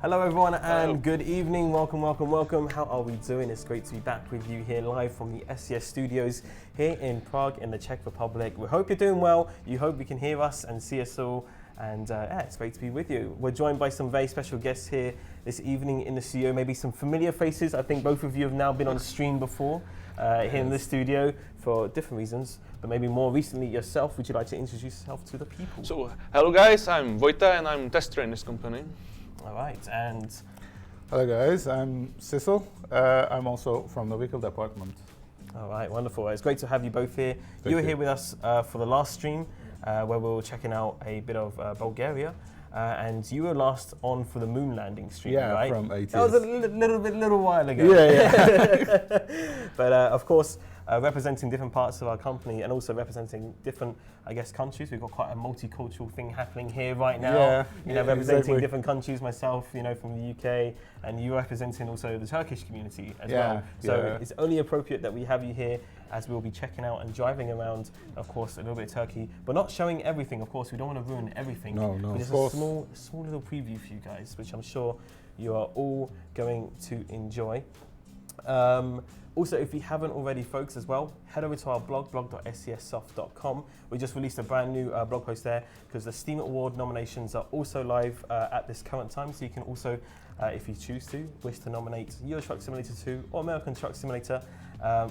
Hello everyone and good evening, welcome. How are we doing? It's great to be back with you here live from the SCS studios here in Prague in the Czech Republic. We hope you're doing well, you hope you can hear us and see us all, and it's great to be with you. We're joined by some very special guests here this evening in the studio, maybe some familiar faces. I think both of you have now been on stream before here in the studio for different reasons, but maybe more recently yourself. Would you like to introduce yourself to the people? So, hello guys, I'm Vojta and I'm tester in this company. All right, and hello guys, I'm Cecil. I'm also from the vehicle department. all right, wonderful. It's great to have you both here. You were here with us for the last stream where we were checking out a bit of Bulgaria, and you were last on for the moon landing stream, right? Yeah, from ATS. That was a little while ago. Yeah. But of course, representing different parts of our company and also representing different, I guess, countries. We've got quite a multicultural thing happening here right now. Representing exactly. different countries myself, from the UK, and you representing also the Turkish community as well. So it's only appropriate that we have you here as we'll be checking out and driving around, of course, a little bit of Turkey, but not showing everything. Of course, we don't want to ruin everything. No, But of just course. a small little preview for you guys, which I'm sure you are all going to enjoy. Also, if you haven't already, folks, as well, head over to our blog.scssoft.com. We just released a brand new blog post there because the Steam Award nominations are also live at this current time. So you can also, if you choose to, wish to nominate Euro Truck Simulator 2 or American Truck Simulator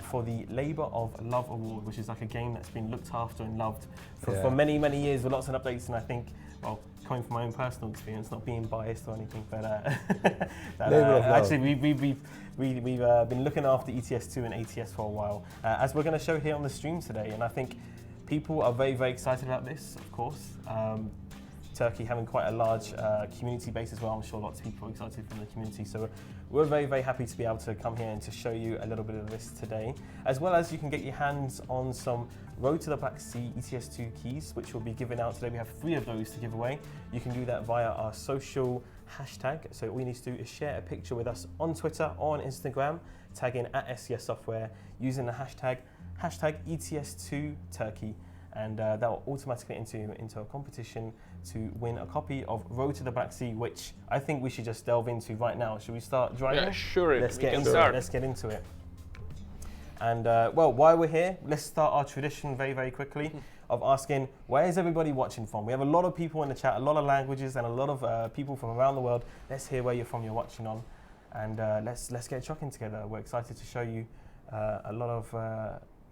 for the Labour of Love Award, which is like a game that's been looked after and loved for many, many years with lots of updates. And I think, well, coming from my own personal experience, not being biased or anything, but actually we've been looking after ETS2 and ATS for a while, as we're going to show here on the stream today. And I think people are very, very excited about this, of course. Turkey having quite a large community base as well. I'm sure lots of people are excited from the community. So we're very, very happy to be able to come here and to show you a little bit of this today. As well as you can get your hands on some Road to the Black Sea ETS2 keys, which we'll be giving out today. We have 3 of those to give away. You can do that via our social hashtag. So all you need to do is share a picture with us on Twitter or on Instagram, tag in at SCS Software using the hashtag ETS2Turkey. And that will automatically enter you into a competition to win a copy of Road to the Black Sea, which I think we should just delve into right now. Should we start driving? Yeah, sure. Let's get into it. And well, while we're here, let's start our tradition very, very quickly of asking, where is everybody watching from? We have a lot of people in the chat, a lot of languages, and a lot of people from around the world. Let's hear where you're from, you're watching on, and let's get trucking together. We're excited to show you a lot of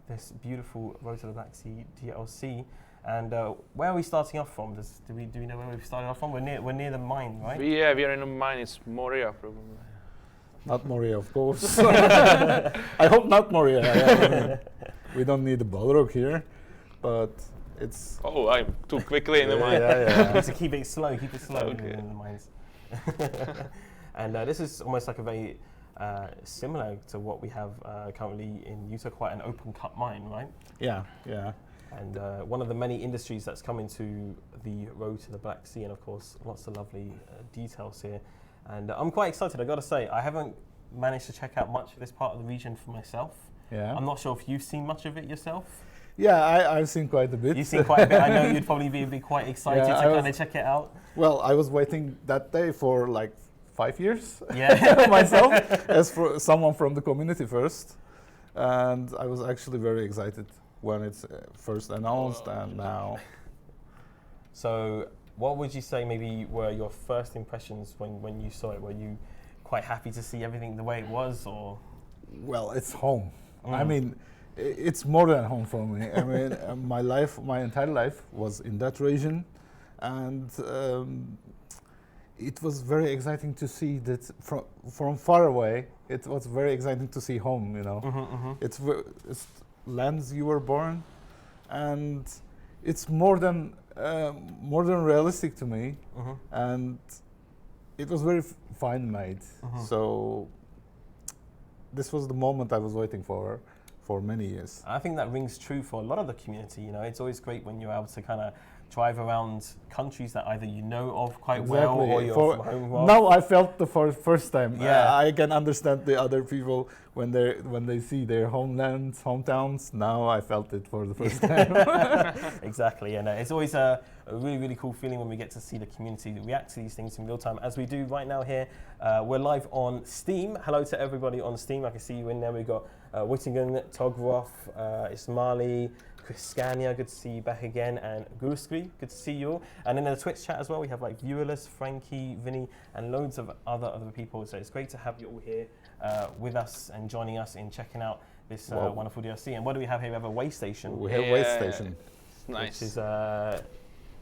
this beautiful Road to the Black Sea DLC. And where are we starting off from? Do we know where we've started off from? We're near the mine, right? Yeah, we are in a mine. It's Moria, probably. Not Moria, of course. I hope not Moria. Yeah. We don't need the Balrog here, but it's... Oh, I'm too quickly in the mine. You need to keep it slow Okay. in the mines. And this is almost like a very similar to what we have currently in Utah, quite an open cut mine, right? Yeah. And one of the many industries that's come into the Road to the Black Sea, and of course lots of lovely details here. And I'm quite excited, I gotta say. I haven't managed to check out much of this part of the region for myself. Yeah. I'm not sure if you've seen much of it yourself. Yeah, I've seen quite a bit. You've seen quite a bit. I know you'd probably be quite excited to kind of check it out. Well, I was waiting that day for like 5 years. Yeah. Myself, as for someone from the community first. And I was actually very excited when it's first announced and now. So what would you say maybe were your first impressions when you saw it? Were you quite happy to see everything the way it was, or? Well, it's home. I mean, it's more than home for me. I mean, my entire life was in that region, and it was very exciting to see that from far away. It was very exciting to see home. It's lands you were born, and it's more than realistic to me, and it was very fine made. So this was the moment I was waiting for many years. I think that rings true for a lot of the community. It's always great when you're able to kind of drive around countries that either you know of quite well or you're from home well. Now I felt the first time. Yeah. I can understand the other people when they see their homelands, hometowns. Now I felt it for the first time. Exactly, and it's always a really, really cool feeling when we get to see the community react to these things in real time, as we do right now here. We're live on Steam. Hello to everybody on Steam. I can see you in there. We've got Wittingen, Togroff, Ismaili, Scania, good to see you back again, and Guskri, good to see you all. And in the Twitch chat as well, we have like Viewless, Frankie, Vinny, and loads of other people. So it's great to have you all here with us and joining us in checking out this wonderful DLC. And what do we have here? We have a way station. We have a way station. Nice. Which is,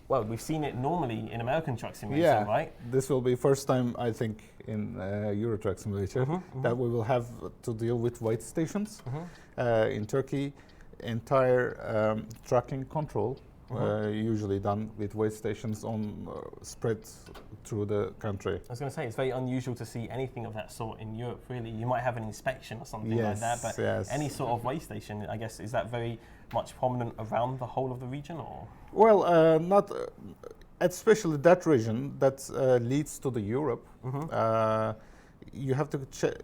well, we've seen it normally in American Truck Simulator, right? This will be first time, I think, in Euro Truck Simulator that we will have to deal with weight stations. In Turkey, entire trucking control usually done with weight stations on spread through the country. I was going to say, it's very unusual to see anything of that sort in Europe, really. You might have an inspection or something like that, but any sort of weigh station, I guess, is that very much prominent around the whole of the region, or? Well, not especially that region that leads to the Europe. You have to check.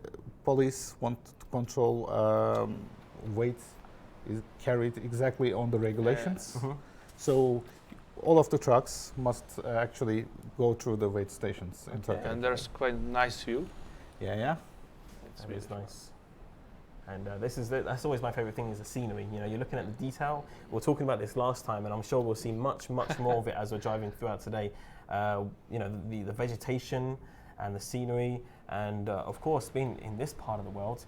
Police want to control weight is carried exactly on the regulations. So all of the trucks must actually go through the weight stations in Turkey. And there's quite nice view. Yeah. That is nice. And that's always my favorite thing, is the scenery. You know, you're looking at the detail. We were talking about this last time, and I'm sure we'll see much more of it as we're driving throughout today. You know, the vegetation and the scenery, and of course, being in this part of the world,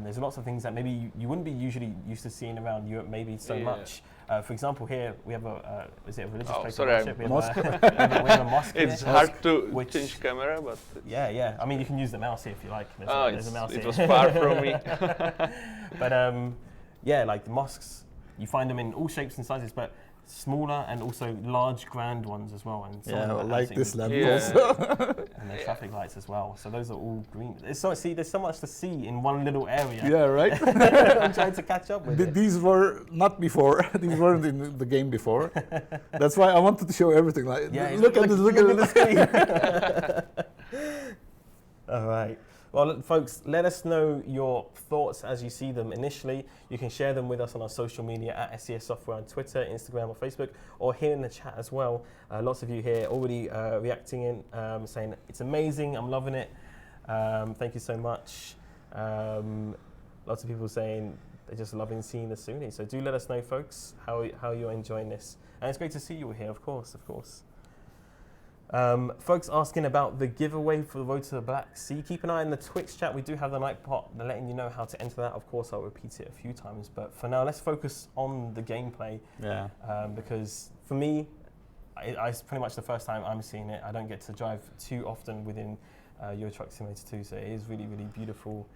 there's lots of things that maybe you wouldn't be usually used to seeing around Europe, maybe so much. For example, here we have is it a religious place? Sorry, of worship? We have a mosque It's here, hard to change camera, but yeah. I mean, you can use the mouse here if you like. There's a mouse it here. was far from me. But yeah, like the mosques, you find them in all shapes and sizes, but smaller and also large, grand ones as well. And like this lamp also. And the traffic lights as well. So those are all green. There's so much to see in one little area. Yeah, right. I'm trying to catch up with it. These were not before. These weren't in the game before. That's why I wanted to show everything. Like, look at the screen. All right. Well, folks, let us know your thoughts as you see them initially. You can share them with us on our social media at SES Software on Twitter, Instagram, or Facebook, or here in the chat as well. Lots of you here already reacting in, saying it's amazing, I'm loving it. Thank you so much. Lots of people saying they're just loving seeing the Sunni. So do let us know, folks, how you're enjoying this. And it's great to see you all here, of course. Folks asking about the giveaway for the Road to the Black Sea. Keep an eye on the Twitch chat. We do have the night pot letting you know how to enter that. Of course, I'll repeat it a few times, but for now, let's focus on the gameplay. Yeah. Because for me, it's pretty much the first time I'm seeing it. I don't get to drive too often within Euro Truck Simulator 2, so it is really, really beautiful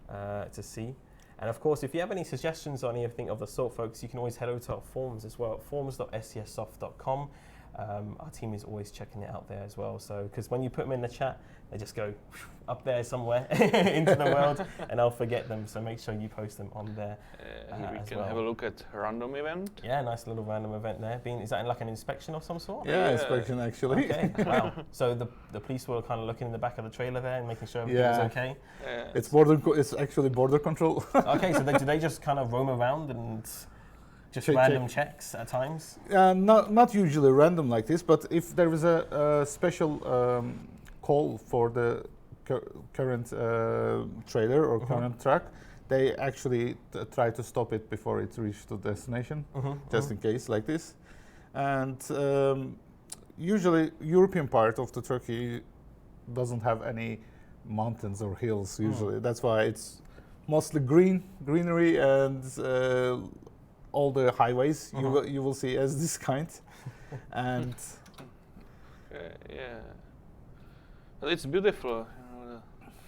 to see. And of course, if you have any suggestions or anything of the sort, folks, you can always head over to our forums as well, forums.scsoft.com. Our team is always checking it out there as well. So, because when you put them in the chat, they just go up there somewhere into the world, and I'll forget them. So make sure you post them on there. We can have a look at random event. Yeah, nice little random event there. Is that like an inspection of some sort? Yeah, inspection actually. Okay, wow. So the police were kind of looking in the back of the trailer there and making sure everything was okay. It's actually border control. Okay, so do they just kind of roam around and just random checks at times? Not usually random like this, but if there is a special call for the current trailer or current truck, they actually try to stop it before it reaches the destination, just in case, like this. And usually European part of the Turkey doesn't have any mountains or hills usually. That's why it's mostly greenery, and all the highways you will see as this kind. And yeah, but it's beautiful.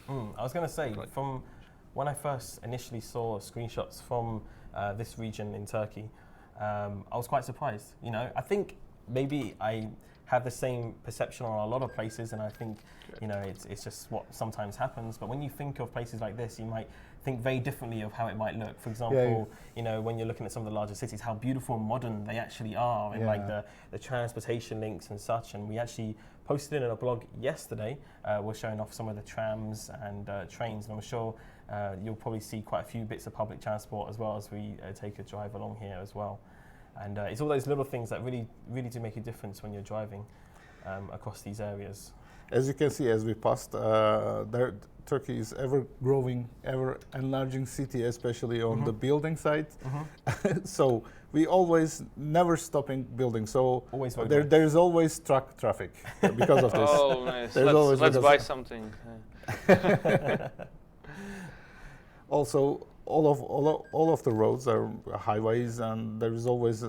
I was going to say, from when I first initially saw screenshots from this region in Turkey, I was quite surprised. You know, I think maybe I have the same perception on a lot of places, and I think, you know, it's just what sometimes happens. But when you think of places like this, you might think very differently of how it might look. For example, you know, when you're looking at some of the larger cities, how beautiful and modern they actually are, and like the transportation links and such. And we actually posted it in a blog yesterday. We're showing off some of the trams and trains, and I'm sure you'll probably see quite a few bits of public transport as well as we take a drive along here as well. And it's all those little things that really do make a difference when you're driving across these areas. As you can see, as we passed, Turkey is ever growing, ever enlarging city, especially on the building side. So we always never stopping building. So always there's always truck traffic because of this. Oh, nice. There's Let's buy something. Also, all of the roads are highways, and there is always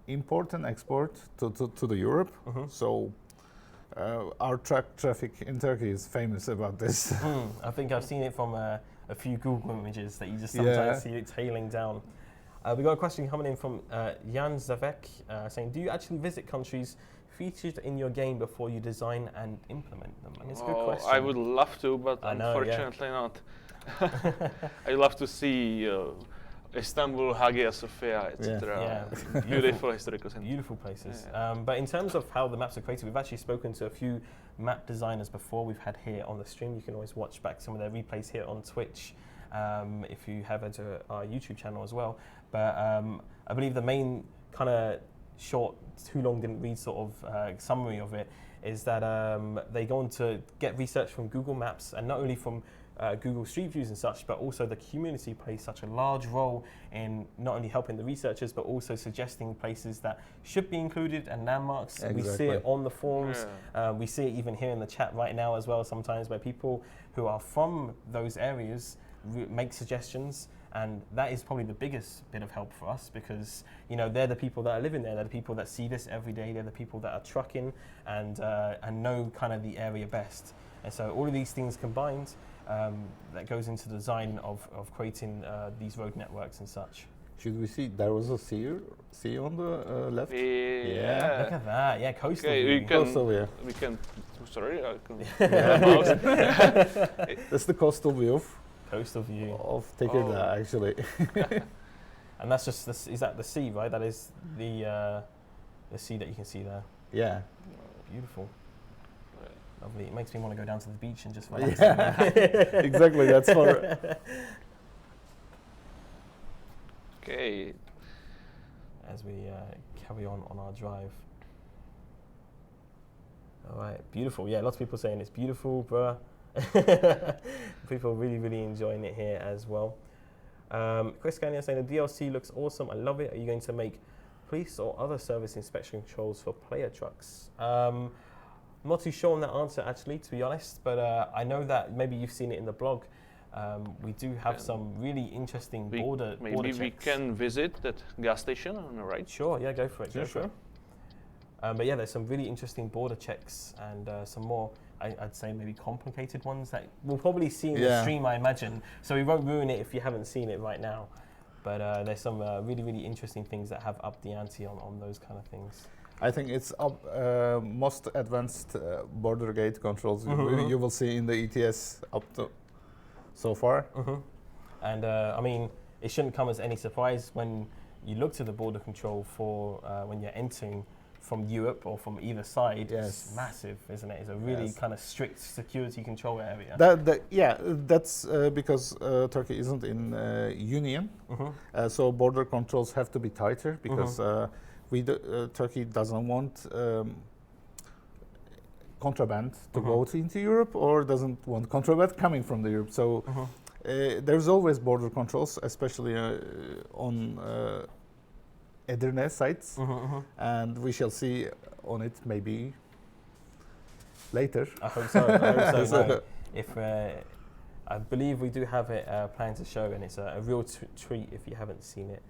import and export to the Europe. So our truck traffic in Turkey is famous about this. I think I've seen it from a few Google images that you just sometimes see it tailing down. We got a question coming in from Jan Zavek saying, do you actually visit countries featured in your game before you design and implement them? And it's a good question. I would love to, but unfortunately not. I love to see Istanbul, Hagia Sophia, etc. Beautiful historical centers. Beautiful places. But in terms of how the maps are created, we've actually spoken to a few map designers before we've had here on the stream. You can always watch back some of their replays here on Twitch if you have into our YouTube channel as well. But I believe the main kind of short, too long didn't read sort of summary of it is that they go on to get research from Google Maps, and not only from Google Street Views and such, but also the community plays such a large role in not only helping the researchers, but also suggesting places that should be included and landmarks. Exactly. We see it on the forums. We see it even here in the chat right now as well sometimes, where people who are from those areas make suggestions. And that is probably the biggest bit of help for us, because you know they're the people that are living there, they're the people that see this every day, they're the people that are trucking and know kind of the area best. And so all of these things combined, that goes into the design of creating these road networks and such. Should we see? There was a sea on the left. Yeah. Look at that. Yeah, coastal view. Coastal view. We can. Sorry, I can. That's the coastal view. Coastal view of Tekirdağ, actually. And that's just is that the sea, right? That is the sea that you can see there. Yeah. Beautiful. Lovely. It makes me want to go down to the beach and just relax. Exactly. That's for. Okay. As we carry on our drive. All right. Beautiful. Yeah. Lots of people saying it's beautiful, bruh. People really enjoying it here as well. Chris Gagnon saying the DLC looks awesome. I love it. Are you going to make police or other service inspection controls for player trucks? I'm not too sure on that answer actually, to be honest, but I know that maybe you've seen it in the blog. We do have some really interesting border maybe checks. We can visit that gas station on the right. Sure, yeah, go for it. Sure. But yeah, there's some really interesting border checks and some more, I'd say maybe complicated ones that we'll probably see in the stream, I imagine. So we won't ruin it if you haven't seen it right now. But there's some really interesting things that have upped the ante on those kind of things. I think it's most advanced border gate controls you will see in the ETS up to so far. And I mean, it shouldn't come as any surprise when you look to the border control for when you're entering from Europe or from either side. It's massive, isn't it? It's a really kind of strict security control area. That's because Turkey isn't in Union, so border controls have to be tighter because Turkey doesn't want contraband to go into Europe, or doesn't want contraband coming from the Europe. So there's always border controls, especially on Edirne sites, and we shall see on it maybe later. I hope so. If I believe we do have it planned to show, and it's a real treat if you haven't seen it.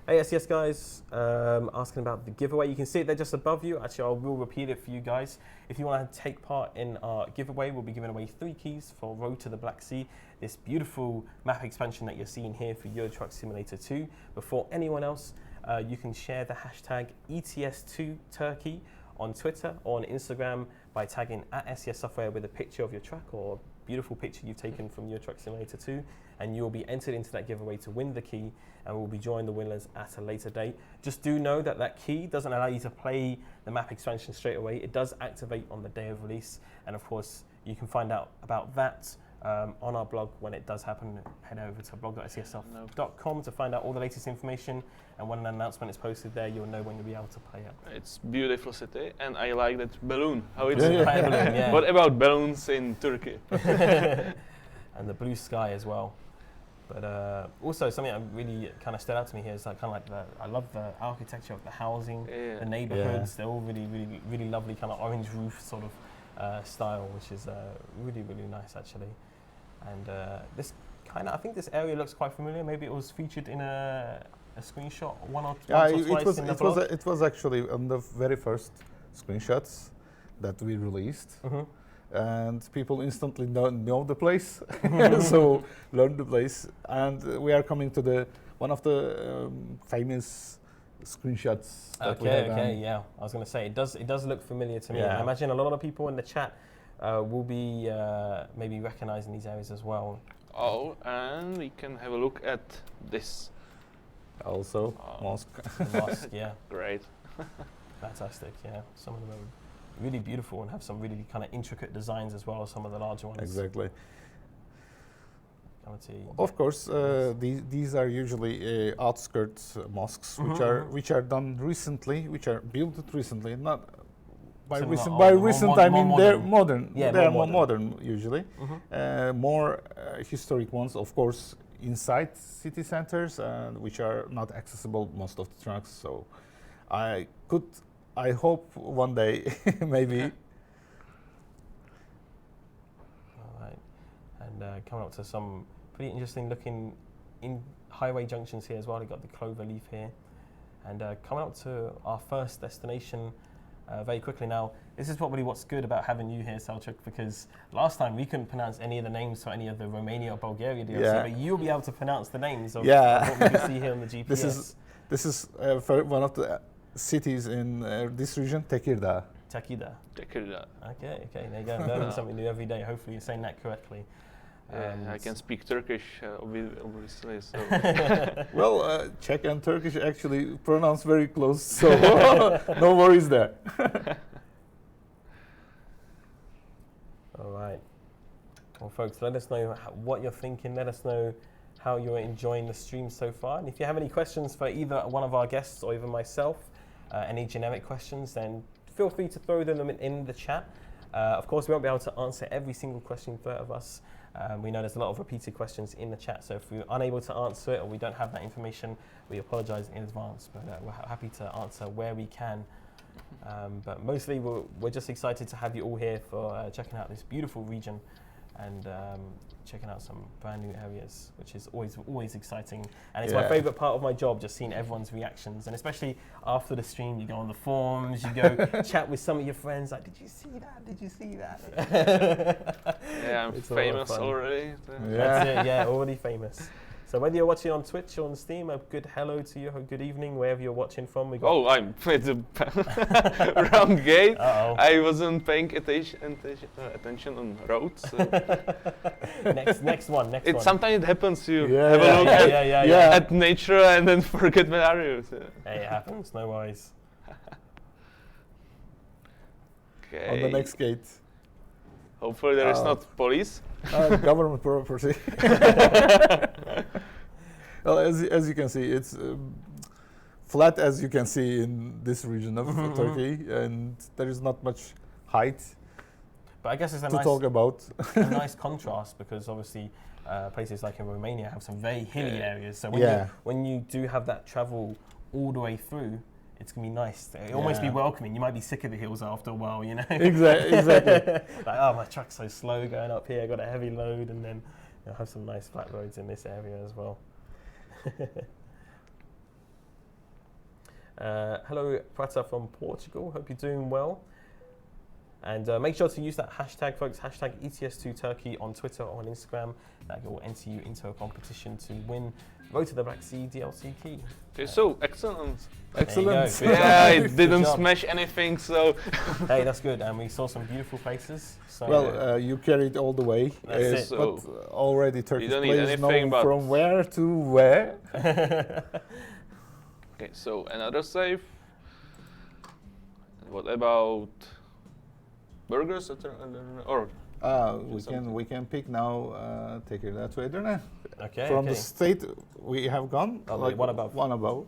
Yes, guys, asking about the giveaway. You can see it there just above you. Actually, I will repeat it for you guys. If you want to take part in our giveaway, we'll be giving away 3 keys for Road to the Black Sea, this beautiful map expansion that you're seeing here for Euro Truck Simulator 2. Before anyone else you can share the hashtag ETS2Turkey on Twitter or on Instagram by tagging @SES Software with a picture of your truck or a beautiful picture you've taken from your Truck Simulator 2, and you'll be entered into that giveaway to win the key, and we'll be joining the winners at a later date. Just do know that that key doesn't allow you to play the map expansion straight away. It does activate on the day of release, and of course you can find out about that on our blog when it does happen. Head over to blog.sessoft.com to find out all the latest information, and when an announcement is posted there, you'll know when you'll be able to play it. It's beautiful city, and I like that balloon. How it's balloon, yeah. What about balloons in Turkey? And the blue sky as well. But also something that really kind of stood out to me here is like I love the architecture of the housing, the neighborhoods. They're all really lovely, kind of orange roof sort of style, which is really nice actually. And this I think this area looks quite familiar. Maybe it was featured in a screenshot once or twice in the blog. It was actually on the very first screenshots that we released. And people instantly know the place, so learn the place. And we are coming to one of the famous screenshots. Yeah. I was going to say it does look familiar to me. Yeah. I imagine a lot of people in the chat will be maybe recognizing these areas as well. Oh, and we can have a look at this. Also, mosque. Mosque, yeah. Great. Fantastic, yeah. Some of them are really beautiful and have some really kind of intricate designs as well as some of the larger ones. Exactly. Of course, these are usually outskirts mosques, which are done recently, which are built recently. Not by recent. By recent, I mean they're modern. Yeah, they are more modern usually. More historic ones, of course, inside city centers, and which are not accessible most of the trucks. So, I hope one day maybe. All right, and coming up to some pretty interesting looking in highway junctions here as well. We've got the clover leaf here, and coming up to our first destination very quickly now. This is probably what's good about having you here, Selçuk, because last time we couldn't pronounce any of the names for any of the Romania or Bulgaria DLC, but you'll be able to pronounce the names of what we can see here on the GPS. This is for one of the cities in this region, Tekirdağ. Tekirdağ. Okay, there you go. Learning something new every day. Hopefully you're saying that correctly. I can speak Turkish, obviously. So. Well, Czech and Turkish actually pronounce very close, so no worries there. All right. Well, folks, let us know what you're thinking. Let us know how you're enjoying the stream so far. And if you have any questions for either one of our guests or even myself, any generic questions, then feel free to throw them in the chat. Of course, we won't be able to answer every single question for of us. We know there's a lot of repeated questions in the chat, so if we're unable to answer it or we don't have that information, we apologize in advance, but we're happy to answer where we can. But mostly we're just excited to have you all here for checking out this beautiful region and checking out some brand new areas, which is always exciting. And it's my favorite part of my job, just seeing everyone's reactions. And especially after the stream, you go on the forums, you go chat with some of your friends, like, did you see that? Did you see that? Yeah, I'm famous already. That's it, yeah, already famous. So whether you're watching on Twitch or on Steam, a good hello to you, a good evening, wherever you're watching from. I'm at the wrong gate. Uh-oh. I wasn't paying attention on roads. So. next one. Sometimes it happens. You have a look at nature and then forget where are you. So. Hey, it happens. No worries. Okay. On the next gate. Hopefully there is not police. Government property. Well, as you can see, it's flat as you can see in this region of Turkey, and there is not much height. But I guess it's talk about. A nice contrast, because obviously places like in Romania have some very hilly areas. So when you do have that travel all the way through, it's going to be nice. It'll almost be welcoming. You might be sick of the hills after a while, you know? Exactly. Like, oh, my truck's so slow going up here. I got a heavy load, and then you'll have some nice flat roads in this area as well. Hello, Prata from Portugal. Hope you're doing well. And make sure to use that hashtag, folks, hashtag ETS2Turkey on Twitter or on Instagram. That will enter you into a competition to win Road to the Black Sea DLC key. Okay, so excellent. Excellent. Yeah, I didn't smash anything, so. Hey, that's good. And we saw some beautiful places. So Well, you carried all the way. That's it. But already Turkish don't need players anything know but- from where to where. Okay, so another save. What about burgers or We can pick now. Take it that way, Edirne. Okay. From the state we have gone. Oh, like one above. One above.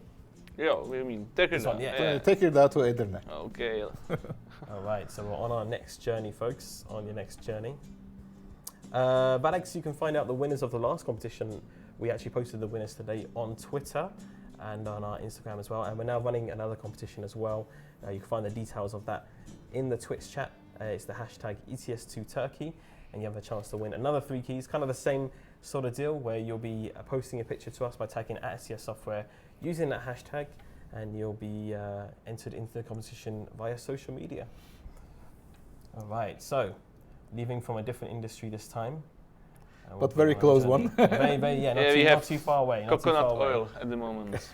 yeah, we mean This one, Tekirdağ. yeah. Take it that way, Edirne. Okay. All right, so we're on our next journey, folks. On your next journey. But Alex, you can find out the winners of the last competition. We actually posted the winners today on Twitter and on our Instagram as well. And we're now running another competition as well. You can find the details of that in the Twitch chat. It's the hashtag ETS2Turkey, and you have a chance to win another 3 keys. Kind of the same sort of deal where you'll be posting a picture to us by tagging @SCS Software using that hashtag, and you'll be entered into the competition via social media. All right, so leaving from a different industry this time. But very close one. Very, yeah, not too far away. Not too Coconut far away. oil at the moment.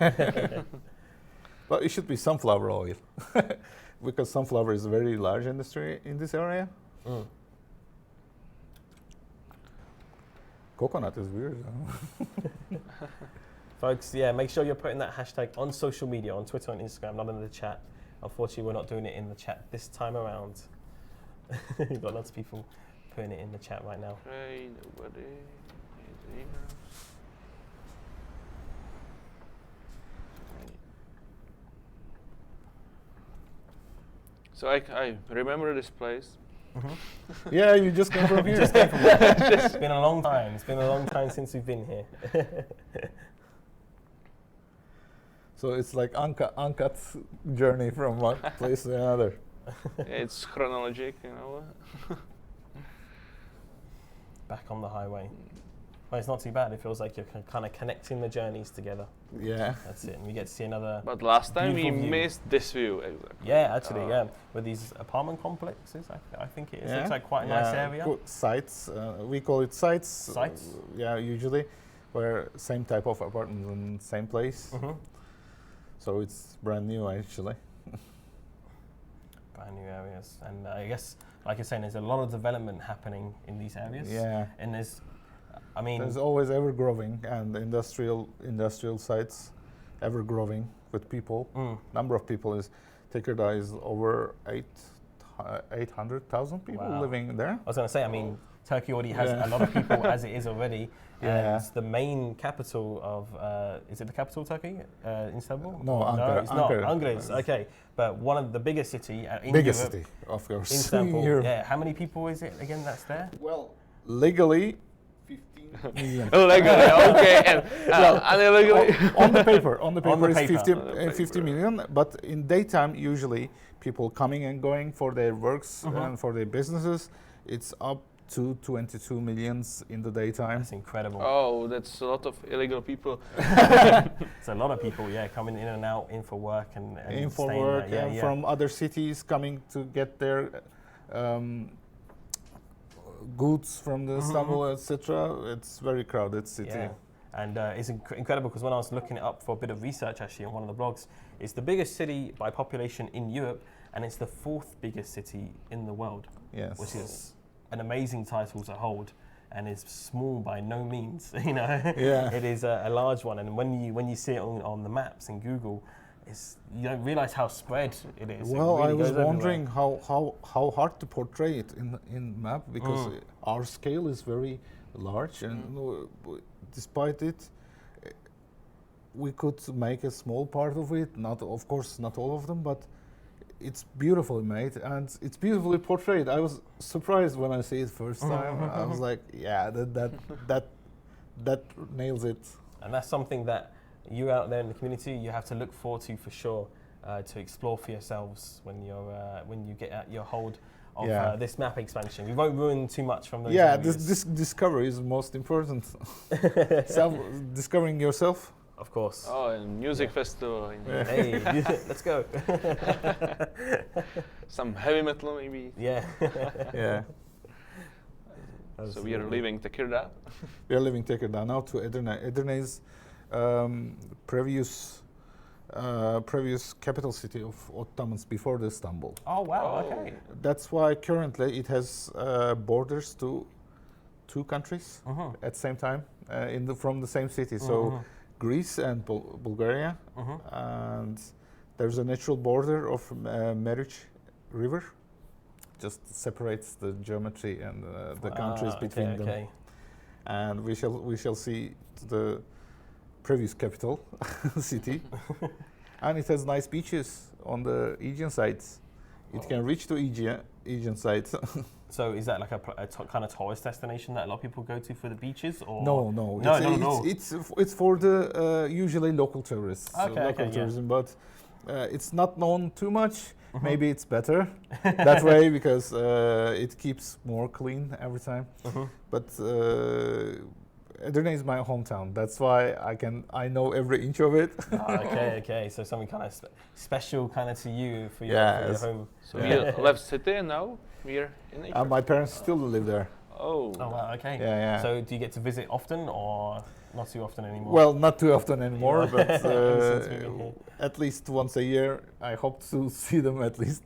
But it should be sunflower oil, because sunflower is a very large industry in this area. Mm. Coconut is weird. Folks, yeah, make sure you're putting that hashtag on social media, on Twitter and Instagram, not in the chat. Unfortunately, we're not doing it in the chat this time around. You've got lots of people putting it in the chat right now. Okay, nobody is here. So I remember this place. Mm-hmm. Yeah, you just came from here. Just came from there. It's been a long time. It's been a long time since we've been here. So it's like uncut journey from one place to another. Yeah, it's chronologic, you know. Back on the highway. Well, it's not too bad. It feels like you're kind of connecting the journeys together. Yeah. That's it. And we get to see another. But last time we Beautiful view. missed this view, exactly. Yeah, actually, yeah. With these apartment complexes, I think it is. Looks like quite a nice area. Good sites. We call it sites. Sites? Yeah, usually, where same type of apartments in same place. Mm-hmm. So it's brand new, actually. Brand new areas. And I guess, like you're saying, there's a lot of development happening in these areas. Yeah. And there's always ever growing, and industrial sites ever growing with people. Number of people is Tekirdağ is over 800,000 people living there. I was going to say, I mean, Turkey already has a lot of people as it is already. Yeah. And the main capital of, is it the capital of Turkey? Istanbul? No, Ankara. No, it's not. Ankara is, okay. But one of the biggest city in biggest Europe, city, of course. Istanbul. Yeah. How many people is it again that's there? Well, legally, 15 million. Legally, okay. And illegally? on the paper paper. is 50 million, but in daytime, usually people coming and going for their works and for their businesses, it's up to 22 millions in the daytime. That's incredible. Oh, that's a lot of illegal people. It's a lot of people, coming in and out, in for work and in for staying work, there. and from other cities coming to get their goods from the Istanbul, etc. It's very crowded city. Yeah. And it's incredible because when I was looking it up for a bit of research actually on one of the blogs, it's the biggest city by population in Europe, and it's the 4th biggest city in the world. Yes. Which is an amazing title to hold, and is small by no means. Yeah. It is a large one, and when you see it on the maps in Google, you don't realize how spread it is. Well, really I was wondering everywhere. how hard to portray it in map, because our scale is very large, and despite it, we could make a small part of it. Of course, not all of them, but it's beautifully made and it's beautifully portrayed. I was surprised when I see it first time. I was like, yeah, that nails it. And that's something that you out there in the community, you have to look forward to for sure, to explore for yourselves when you get at your hold of this map expansion. We won't ruin too much from those areas. This discovery is most important. Discovering yourself. Of course. Oh, and music festival. Hey, let's go. Some heavy metal, maybe. Yeah. Yeah. So we are leaving Tekirdağ. We are leaving Tekirdağ now to Edirne. Edirne is previous capital city of Ottomans before Istanbul. Oh wow! Okay. That's why currently it has borders to 2 countries at the same time from the same city. So Greece and Bulgaria, and there's a natural border of Meriç River. Just separates the geometry and the countries between them. And we shall see the previous capital city, and it has nice beaches on the Aegean sides. It can reach to Aegean sides. So is that like a kind of tourist destination that a lot of people go to for the beaches? Or No. It's for the usually local tourists. Local tourism, but it's not known too much. Maybe it's better that way because it keeps more clean every time. But Edirne is my hometown. That's why I know every inch of it. Okay. So something kind of special kind of to you for your home. So we left city and now we are in Edirne. My parents still live there. Oh wow, okay. Yeah. So do you get to visit often or not too often anymore? Well, not too often anymore, but at least once a year, I hope to see them at least.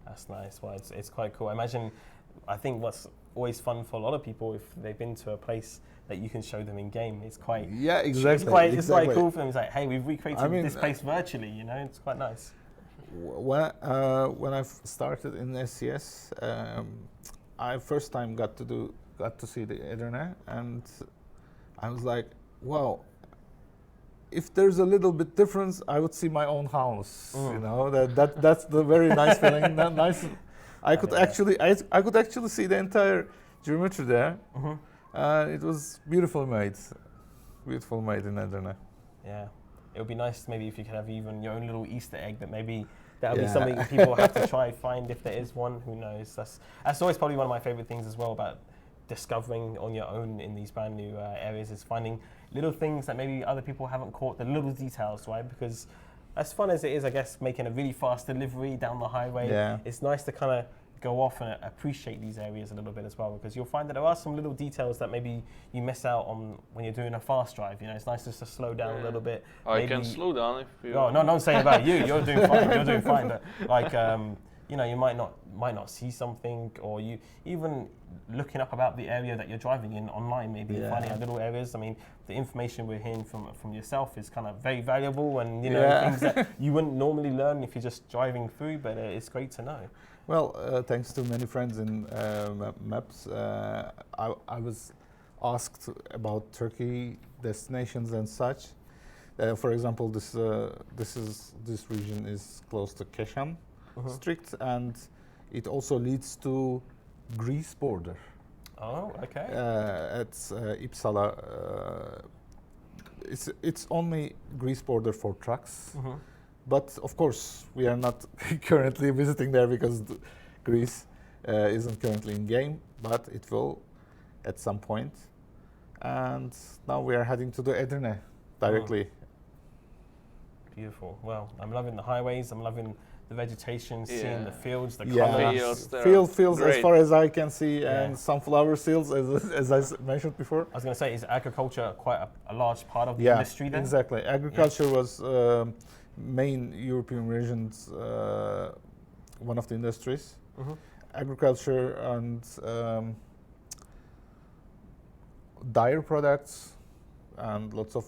That's nice. Well, it's quite cool. I think what's always fun for a lot of people if they've been to a place that you can show them in game. It's quite exactly. It's quite cool for them. It's like, hey, we've recreated this place virtually. It's quite nice. When I started in SCS, I first time got to see the Edirne, and I was like, wow. If there's a little bit difference, I would see my own house. That's the very nice feeling. Nice. I could actually see the entire geometry there. It was beautiful made in Edirne. Yeah, it would be nice maybe if you could have even your own little Easter egg that maybe that would be something people have to try find if there is one. Who knows? That's always probably one of my favorite things as well about discovering on your own in these brand new areas is finding little things that maybe other people haven't caught, the little details, right? Because as fun as it is, I guess, making a really fast delivery down the highway, it's nice to kind of go off and appreciate these areas a little bit as well, because you'll find that there are some little details that maybe you miss out on when you're doing a fast drive. It's nice just to slow down a little bit. I can slow down if you... No, I'm saying about you. You're doing fine. You're doing fine. But like, you might not see something, or you even looking up about the area that you're driving in online, maybe finding out little areas. I mean, the information we're hearing from yourself is kind of very valuable, and things that you wouldn't normally learn if you're just driving through. But it's great to know. Well, thanks to many friends in Maps, I was asked about Turkey destinations and such. For example, this region is close to Keşan district, and it also leads to Greece border. Oh, okay. It's Uppsala. It's only Greece border for trucks. But of course, we are not currently visiting there because Greece isn't currently in game, but it will at some point. And now we are heading to the Edirne directly. Beautiful. Well, I'm loving the highways. I'm loving the vegetation, seeing the fields, the colors. Fields as far as I can see, and sunflower fields, as I mentioned before. I was going to say, is agriculture quite a large part of the industry there? Exactly. Agriculture was main European regions, one of the industries. Agriculture and dairy products and lots of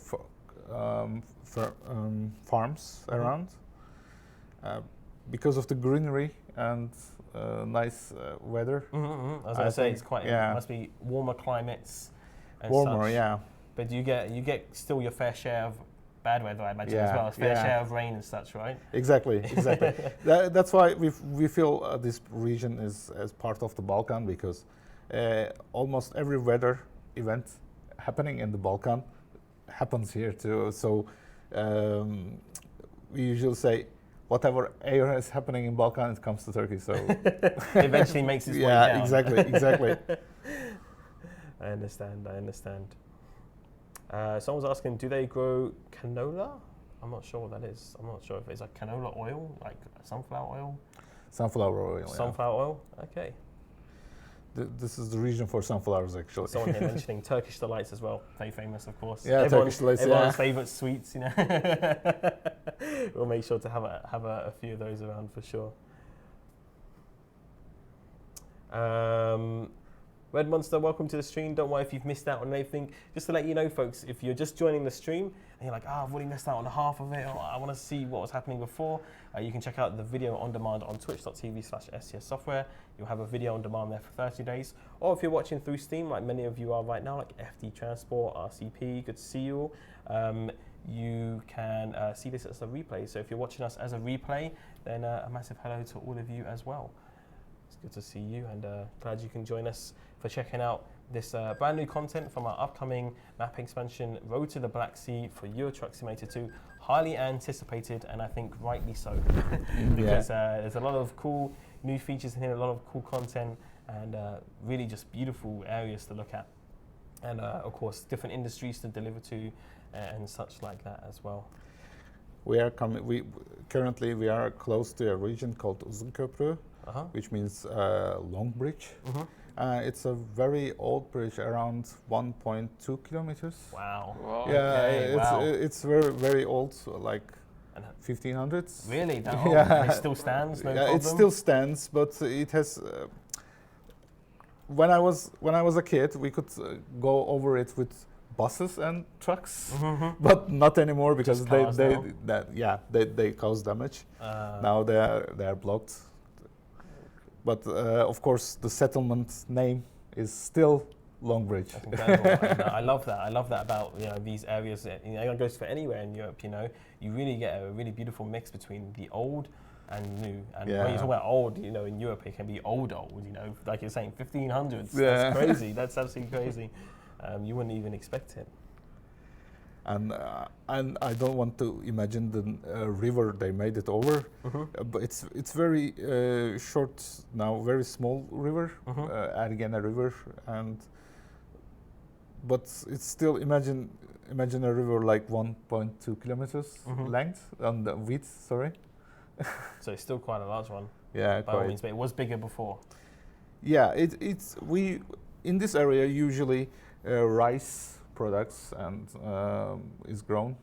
farms around. Because of the greenery and nice weather. I was going to say, it's quite, it must be warmer climates and warmer, such. But you get still your fair share of bad weather, I imagine, as well. Fair share of rain and such, right? Exactly. That's why we feel this region is as part of the Balkan, because almost every weather event happening in the Balkan happens here too. So we usually say, whatever air is happening in Balkan, it comes to Turkey. So eventually makes its way down. Exactly. I understand. Someone's asking, do they grow canola? I'm not sure what that is. I'm not sure if it's like canola oil, like sunflower oil. Sunflower oil. Sunflower oil. Okay. This is the region for sunflowers, actually. Someone here mentioning Turkish delights as well. Very famous, of course. Yeah, Turkish delights. Everyone's favourite sweets, you know. We'll make sure to have a few of those around for sure. Red Monster, welcome to the stream. Don't worry if you've missed out on anything. Just to let you know, folks, if you're just joining the stream and you're like, I've already missed out on half of it, or I want to see what was happening before, you can check out the video on demand on twitch.tv/SCS Software. You'll have a video on demand there for 30 days. Or if you're watching through Steam, like many of you are right now, like FD Transport, RCP, good to see you all. You can see this as a replay. So if you're watching us as a replay, then a massive hello to all of you as well. It's good to see you, and glad you can join us for checking out this brand new content from our upcoming map expansion, Road to the Black Sea for Euro Truck Simulator 2. Highly anticipated, and I think rightly so, because there's a lot of cool new features in here, a lot of cool content, and really just beautiful areas to look at, and of course different industries to deliver to, and such like that as well. We are currently we are close to a region called Uzunköprü, which means long bridge. It's a very old bridge, around 1.2 kilometers. Wow. Yeah, okay, it's very, very old, like 1500s. Really? Yeah. It still stands? No problem? It still stands, but it has. When I was a kid, we could go over it with buses and trucks, but not anymore because they cause damage. Now they are blocked. But of course, the settlement name is still Longbridge. That's incredible. I love that. I love that about these areas. It goes for anywhere in Europe. You really get a really beautiful mix between the old and new. And when you talk about old, in Europe it can be old, like you're saying, 1500s. Yeah. That's crazy. That's absolutely crazy. You wouldn't even expect it. And I don't want to imagine the river they made it over, but it's very short now, very small river, Ergene River, but it's still imagine a river like 1.2 kilometers length and width. Sorry. So it's still quite a large one. Yeah, by all means, but it was bigger before. Yeah, we in this area usually rice products and is grown,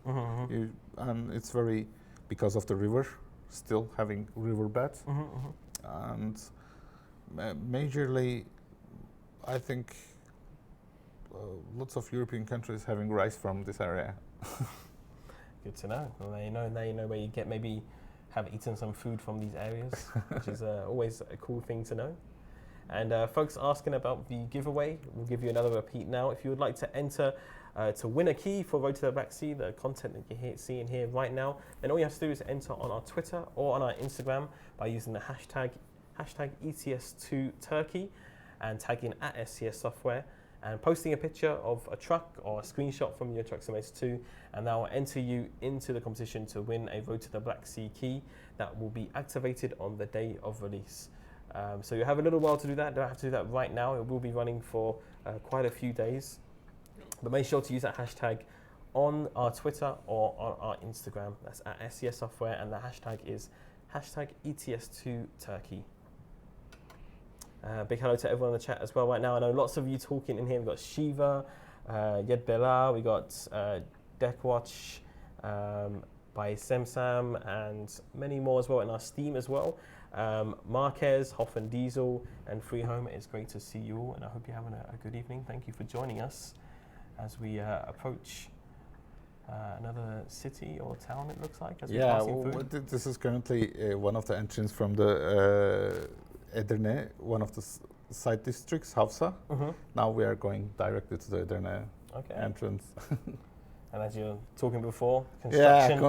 and it's very because of the river, still having riverbed, and majorly, I think lots of European countries having rice from this area. Good to know. Well, now you know where you get maybe have eaten some food from these areas, which is always a cool thing to know. And folks asking about the giveaway, we'll give you another repeat now. If you would like to enter to win a key for Road to the Black Sea, the content that you're seeing here right now, then all you have to do is enter on our Twitter or on our Instagram by using the hashtag ETS2Turkey and tagging @SCS Software and posting a picture of a truck or a screenshot from your Truck Simulator 2, and that will enter you into the competition to win a Road to the Black Sea key that will be activated on the day of release. So you have a little while to do that. Don't have to do that right now. It will be running for quite a few days. But make sure to use that hashtag on our Twitter or on our Instagram. That's @SCS Software, and the hashtag is #ETS2Turkey. Big hello to everyone in the chat as well right now. I know lots of you talking in here. We've got Shiva, Yedbela, we got Deckwatch, by Semsam, and many more as well in our Steam as well. Marquez, Hoffen Diesel, and Free Home. It's great to see you all, and I hope you're having a good evening. Thank you for joining us as we approach another city or town, it looks like, as we're passing through. This is currently one of the entrances from the Edirne, one of the side districts, Hafsa. Now we are going directly to the Edirne entrance. And as you're talking before, construction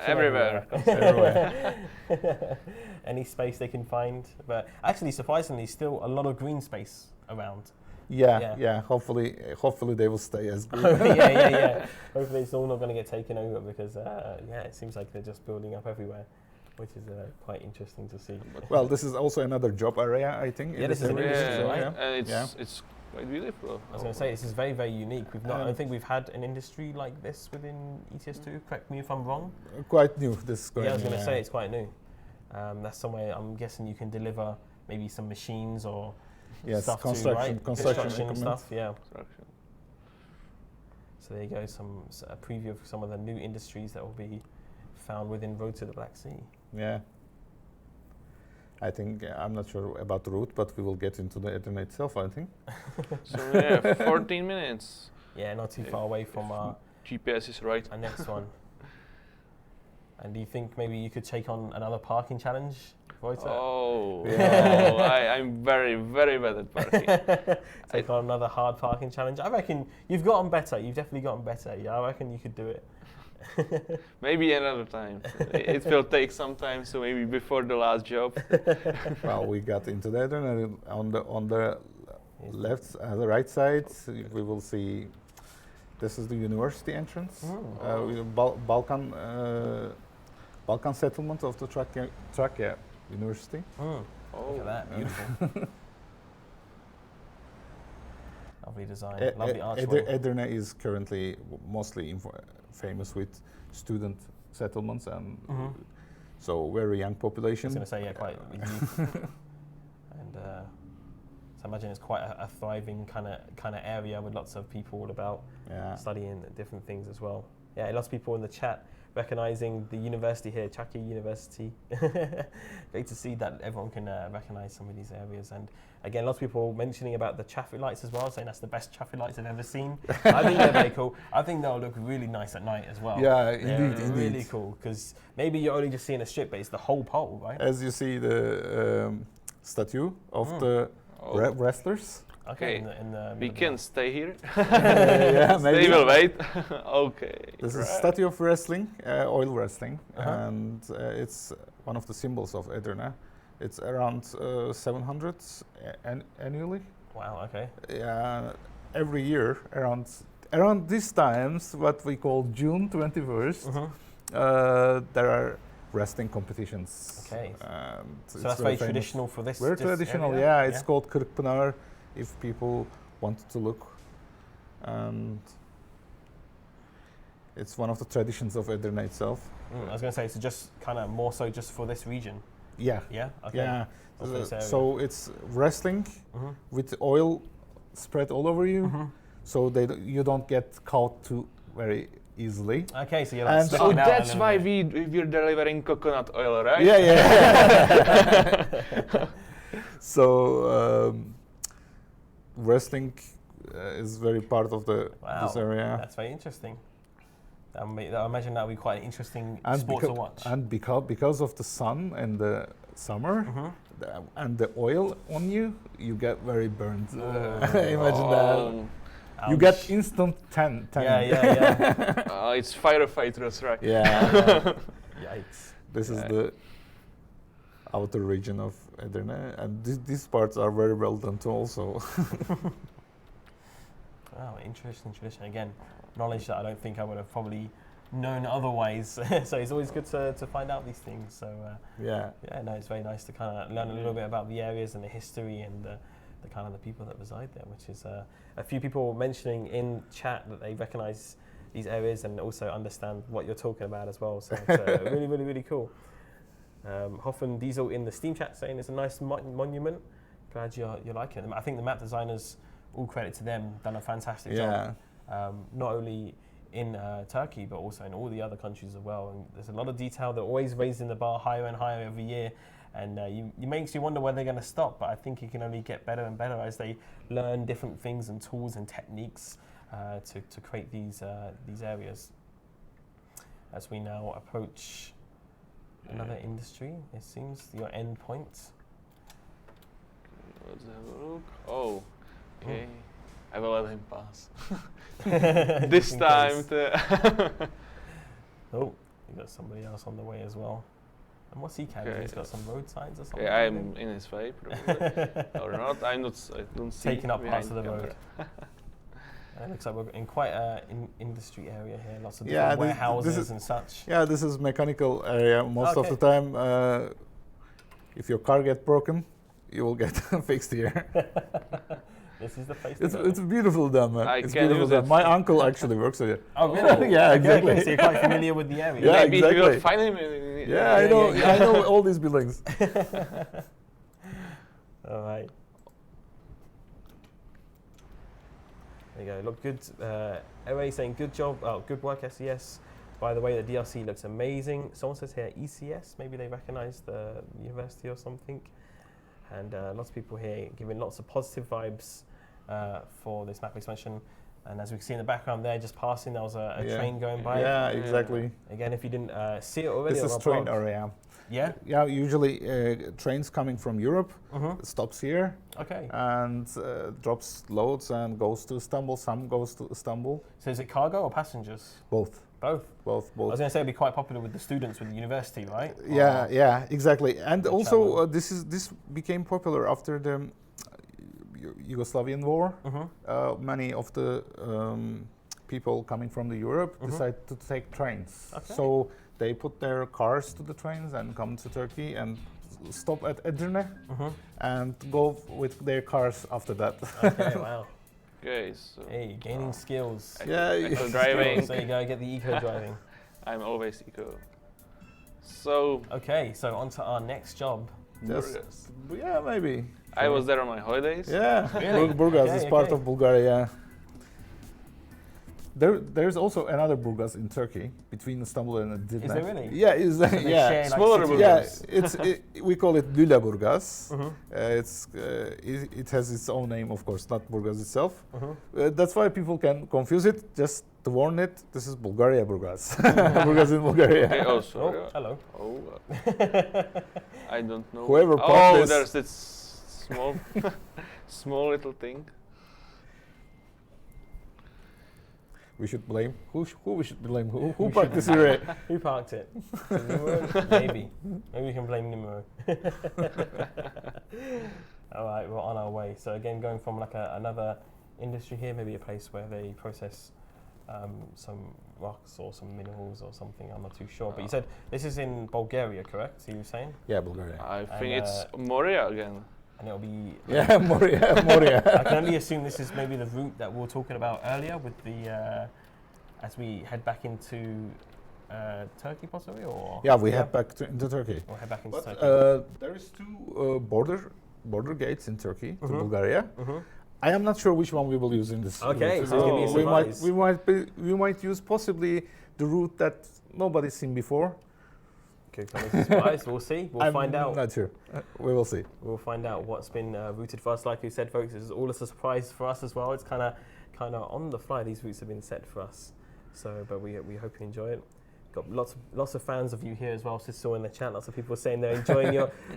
everywhere. Any space they can find, but actually, surprisingly, still a lot of green space around. Yeah. Hopefully they will stay as green. Hopefully it's all not going to get taken over because it seems like they're just building up everywhere, which is quite interesting to see. Well, this is also another job area, I think. Yeah, this is an industry, right? And it's quite beautiful. I was going to say, this is very, very unique. I don't think we've had an industry like this within ETS2. Correct me if I'm wrong. Quite new. This is quite I was going to say it's quite new. That's somewhere I'm guessing you can deliver maybe some machines or stuff construction and stuff. Yeah. Construction. So there you go, a preview of some of the new industries that will be found within Road to the Black Sea. Yeah. I think, I'm not sure about the route, but we will get into the Edirne itself, I think. So yeah, 14 minutes. Yeah, not too far away from our GPS is right. Our next one. And do you think maybe you could take on another parking challenge, Wojtek? Oh, yeah. I'm very, very bad at parking. Take on another hard parking challenge. I reckon you've gotten better. You've definitely gotten better. Yeah, I reckon you could do it. Maybe another time. It will take some time, so maybe before the last job. Well, we got into that, and on the left, the right side, we will see. This is the university entrance. Balkan settlement of the Trakya University. Oh, look at that, beautiful. Lovely design, lovely archway. Edirne is currently mostly famous with student settlements and so very young population. I was going to say, quite youth. And so I imagine it's quite a thriving kind of area with lots of people all about studying different things as well. Yeah, lots of people in the chat recognizing the university here, Trakya University. Great to see that everyone can recognize some of these areas. And again, lots of people mentioning about the traffic lights as well, saying that's the best traffic lights I've ever seen. I think they're very cool. I think they'll look really nice at night as well. Yeah, indeed. Really cool, because maybe you're only just seeing a strip, but it's the whole pole, right? As you see the statue of the wrestlers. Okay. We can stay here. Yeah, maybe. They will wait. Okay. This is a statue of wrestling, oil wrestling, and it's one of the symbols of Edirne. It's around 700 annually. Wow. Okay. Yeah, every year around these times, what we call June 21st, there are wrestling competitions. Okay. So that's very traditional for this. Very traditional. Area? Yeah, it's called Kırkpınar. If people want to look, and it's one of the traditions of Edirne itself. I was going to say, it's just kind of more so just for this region. Yeah. Yeah. Okay. Yeah. So it's wrestling with oil spread all over you, so you don't get caught too very easily. Okay, so you're like so that's why we're delivering coconut oil, right? Yeah. So. Wrestling is very part of this area. That's very interesting. I imagine that would be quite an interesting sport to watch. And because of the sun and the summer and the oil on you, you get very burned. Imagine that. Ouch. You get instant tan. Yeah. It's firefighters, right? Yeah. Yikes. This is the outer region of Edirne, and these parts are very well done too also. Wow, interesting tradition. Again, knowledge that I don't think I would have probably known otherwise. So it's always good to find out these things. So it's very nice to kind of learn a little bit about the areas and the history and the kind of the people that reside there, which is a few people mentioning in chat that they recognize these areas and also understand what you're talking about as well. So it's really, really, really cool. Hoffen Diesel in the Steam chat saying it's a nice monument. Glad you're liking it. I think the map designers, all credit to them, done a fantastic job. Not only in Turkey, but also in all the other countries as well. And there's a lot of detail. They're always raising the bar higher and higher every year. And it makes you wonder where they're going to stop. But I think it can only get better and better as they learn different things and tools and techniques to create these areas. As we now approach another industry, it seems, your end point. Let's have a look. Oh, okay. I will let him pass. This time. Oh, you got somebody else on the way as well. And what's he carrying? Okay. He's got some road signs or something. Yeah, I'm in his way, probably. Or not. I don't see. Taking up parts of the road. It looks like we're in quite an industry area here, lots of different warehouses and such. Yeah, this is mechanical area. Most of the time, if your car gets broken, you will get fixed here. This is the place. It's beautiful done, man. It's beautiful done. My uncle actually works there. Oh, really? Yeah, exactly. Okay, so you're quite familiar with the area. Yeah, maybe exactly. you will find him. I know. I know all these buildings. All right. There you go. Look good. Everybody saying good job. Oh, good work, SES. By the way, the DRC looks amazing. Someone says here ECS. Maybe they recognise the university or something. And lots of people here giving lots of positive vibes for this map expansion. And as we can see in the background there, just passing, there was a train going by. Yeah, exactly. Again, if you didn't see it already, this is train area. Yeah. Yeah, usually trains coming from Europe stops here. Okay. And drops loads and goes to Istanbul. Some goes to Istanbul. So is it cargo or passengers? Both. Both. I was going to say it'd be quite popular with the students with the university, right? Yeah, exactly. And also, this became popular after the Yugoslavian war. Many of the people coming from the Europe decided to take trains. Okay. So they put their cars to the trains and come to Turkey and stop at Edirne and go with their cars after that. Okay, wow. Okay, so hey, gaining skills. Eco driving. So you go get the eco driving. I'm always eco. So okay, so on to our next job. Yeah, maybe. I was there on my holidays. Yeah, really? Burgas is part of Bulgaria. There's also another Burgas in Turkey between Istanbul and Edirne. Is there really? Yeah, yeah. Smaller Burgas. Yeah, we call it Lüleburgaz. It has its own name, of course, not Burgas itself. That's why people can confuse it. Just to warn it, this is Bulgaria Burgas. Burgas in Bulgaria. Okay, oh, sorry. Oh, hello. Oh, I don't know. Whoever bought this. There's this small little thing. We should blame who we should blame who parked this here? Who parked it? Maybe we can blame Nimuro. All right, we're on our way. So again, going from like another industry here, maybe a place where they process some rocks or some minerals or something. I'm not too sure. But you said this is in Bulgaria, correct? So you were saying? Yeah, Bulgaria. I think it's Moria again. And it'll be Moria. I can only assume this is maybe the route that we were talking about earlier with the as we head back into Turkey, possibly, or we head back into Turkey. Or head back into Turkey. There is two border gates in Turkey to Bulgaria. I am not sure which one we will use in this. Okay, so give me a surprise. we might use possibly the route that nobody's seen before. Okay, surprise. We'll see. We'll find out. I'm not sure. We will see. We'll find out what's been routed for us. Like you said, folks, it's all a surprise for us as well. It's kind of on the fly. These routes have been set for us. So, but we hope you enjoy it. Got lots of fans of you here as well. So still in the chat, lots of people saying they're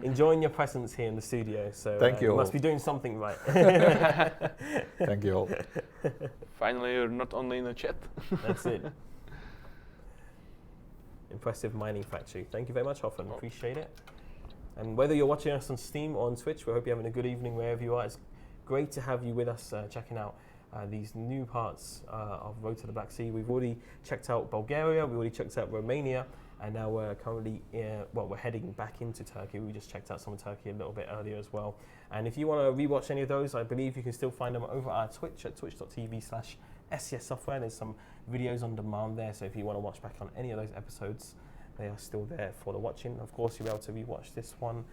enjoying your presence here in the studio. So thank you. You must be doing something right. Thank you all. Finally, you're not only in the chat. That's it. Impressive mining factory. Thank you very much, Hoffen. Appreciate it. And whether you're watching us on Steam or on Twitch, we hope you're having a good evening wherever you are. It's great to have you with us checking out these new parts of Road to the Black Sea. We've already checked out Bulgaria, we've already checked out Romania, and now we're currently, we're heading back into Turkey. We just checked out some of Turkey a little bit earlier as well. And if you want to rewatch any of those, I believe you can still find them over our Twitch at twitch.tv/SES Software. There's some videos on demand there, so if you want to watch back on any of those episodes, they are still there for the watching. Of course, you'll be able to rewatch this one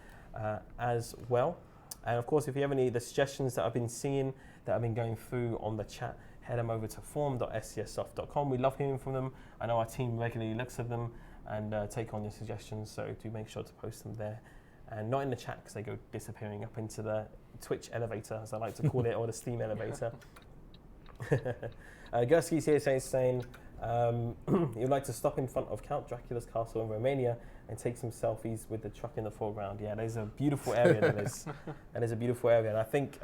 as well. And of course, if you have any of the suggestions that I've been seeing, that I've been going through on the chat, head them over to forum.scsoft.com. We love hearing from them. I know our team regularly looks at them and take on your suggestions, so do make sure to post them there. And not in the chat, because they go disappearing up into the Twitch elevator, as I like to call it, or the Steam elevator. Gursky's here saying you'd like to stop in front of Count Dracula's castle in Romania and take some selfies with the truck in the foreground. Yeah, there's a beautiful area. That is a beautiful area. And I think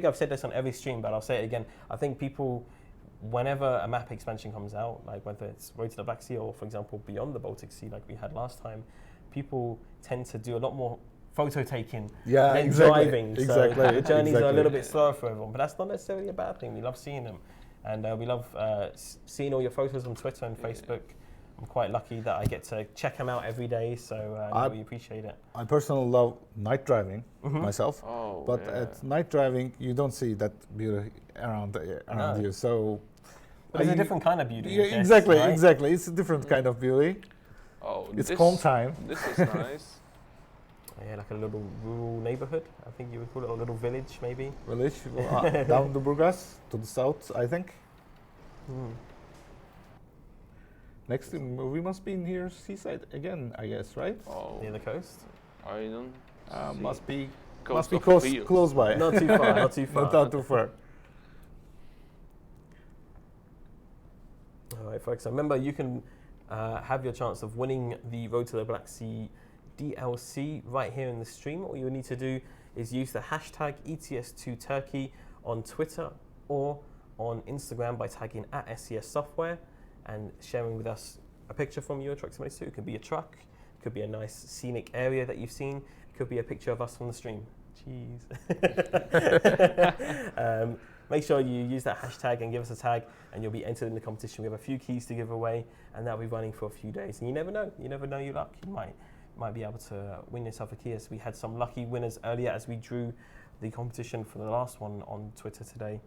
I've said this on every stream, but I'll say it again. I think people, whenever a map expansion comes out, like whether it's Road to the Black Sea or, for example, Beyond the Baltic Sea, like we had last time, people tend to do a lot more photo taking than driving. So the journeys are a little bit slower for everyone, but that's not necessarily a bad thing. We love seeing them. And we love seeing all your photos on Twitter and Facebook I'm quite lucky that I get to check them out every day, so I really appreciate it. I personally love night driving myself, but yeah. at night driving you don't see that beauty around you. So, but it's a different kind of beauty. Yeah, guess, exactly, right? exactly. It's a different kind of beauty. Oh, it's calm time. This is nice. Yeah, like a little rural neighborhood. I think you would call it a little village, maybe. Village down the Burgas to the south, I think. Next, we must be near seaside again, I guess, right? Oh, near the coast. I don't. Must be close by. Not too far. Not too far. Not too far. All right, folks. Remember, you can have your chance of winning the Road to the Black Sea DLC right here in the stream. All you need to do is use the hashtag ETS2Turkey on Twitter or on Instagram by tagging @SCS Software and sharing with us a picture from your Truck Simulator 2. It could be a truck, it could be a nice scenic area that you've seen, it could be a picture of us from the stream. Jeez. Make sure you use that hashtag and give us a tag, and you'll be entered in the competition. We have a few keys to give away, and that'll be running for a few days. And you never know your luck. You might be able to win yourself a key. As we had some lucky winners earlier as we drew the competition for the last one on Twitter today,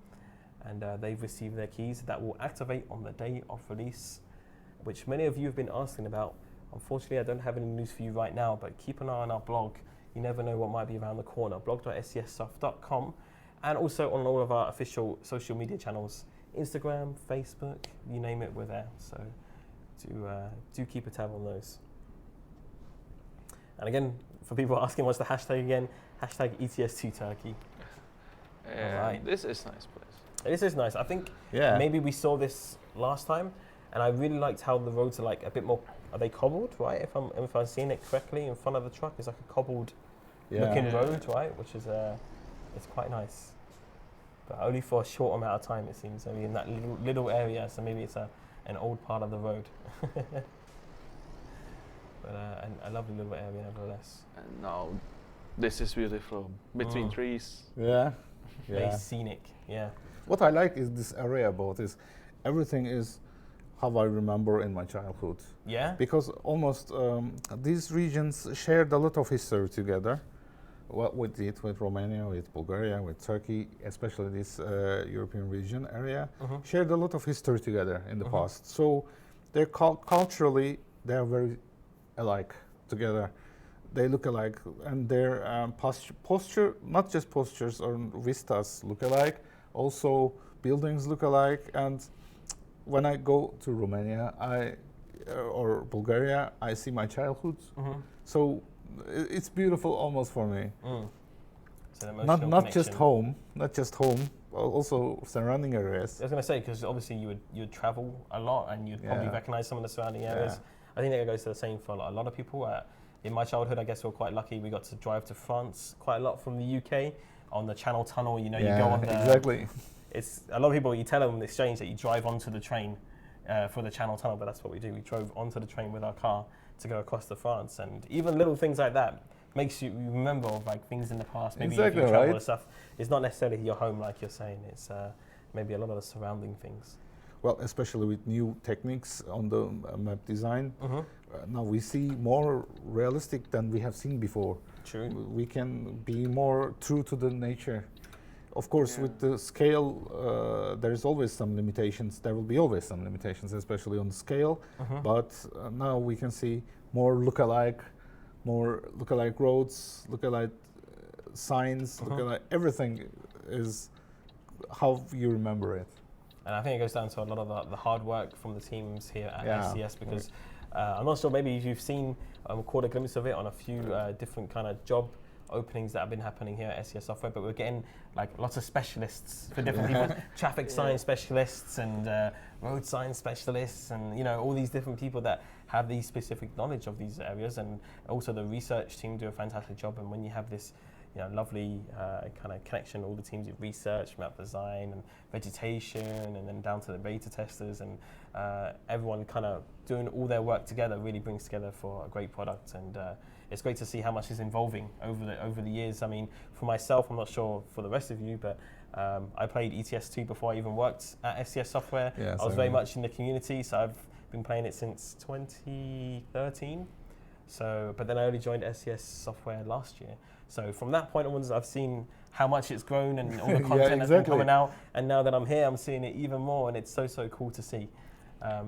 and they've received their keys that will activate on the day of release, which many of you have been asking about. Unfortunately, I don't have any news for you right now, but keep an eye on our blog. You never know what might be around the corner. blog.scssoft.com, and also on all of our official social media channels, Instagram, Facebook, you name it, we're there. So do keep a tab on those. And again, for people asking what's the hashtag again, hashtag ETS2Turkey. Right. This is nice place. This is nice. I think maybe we saw this last time, and I really liked how the roads are like a bit more. Are they cobbled, right? If I'm seeing it correctly, in front of the truck is like a cobbled looking road, right? Which is it's quite nice, but only for a short amount of time it seems. I mean, in that little area, so maybe it's an old part of the road. But a lovely little area nevertheless. And now, this is beautiful between trees. Yeah. Very scenic. Yeah. What I like is this area about is everything is how I remember in my childhood. Yeah. Because almost these regions shared a lot of history together. What we did with Romania, with Bulgaria, with Turkey, especially this European region area, shared a lot of history together in the past. So they're culturally they are very alike together. They look alike, and their posture, not just postures or vistas look alike, also buildings look alike. And when I go to Romania or Bulgaria, I see my childhood. So it's beautiful almost for me. So not just home, also surrounding areas. I was going to say, because obviously you'd travel a lot and you'd probably recognize some of the surrounding areas. I think that goes to the same for a lot of people. In my childhood, I guess we were quite lucky. We got to drive to France quite a lot from the UK on the Channel Tunnel. You go on the... Exactly. It's a lot of people, you tell them in the exchange that you drive onto the train for the Channel Tunnel, but that's what we do. We drove onto the train with our car to go across to France. And even little things like that makes you remember of like things in the past. Maybe if you travel and stuff. It's not necessarily your home, like you're saying. It's maybe a lot of the surrounding things. Well, especially with new techniques on the map design, now we see more realistic than we have seen before. True. We can be more true to the nature. Of course, with the scale, there is always some limitations. There will be always some limitations, especially on the scale. But now we can see more look-alike roads, look-alike signs, look-alike everything is how you remember it. And I think it goes down to a lot of the hard work from the teams here at SCS, because I'm not sure, maybe if you've seen, caught a glimpse of it on a few different kind of job openings that have been happening here at SCS Software, but we're getting like lots of specialists for different people, traffic sign specialists and road sign specialists, and all these different people that have these specific knowledge of these areas, and also the research team do a fantastic job. And when you have this lovely kind of connection, all the teams of research, map design and vegetation, and then down to the beta testers, and everyone kind of doing all their work together really brings together for a great product. And it's great to see how much is evolving over the years. I mean, for myself, I'm not sure for the rest of you, but I played ETS2 before I even worked at SCS Software. I was very much in the community, so I've been playing it since 2013. So, but then I only joined SES Software last year. So from that point onwards, I've seen how much it's grown and all the content that's been coming out. And now that I'm here, I'm seeing it even more, and it's so cool to see how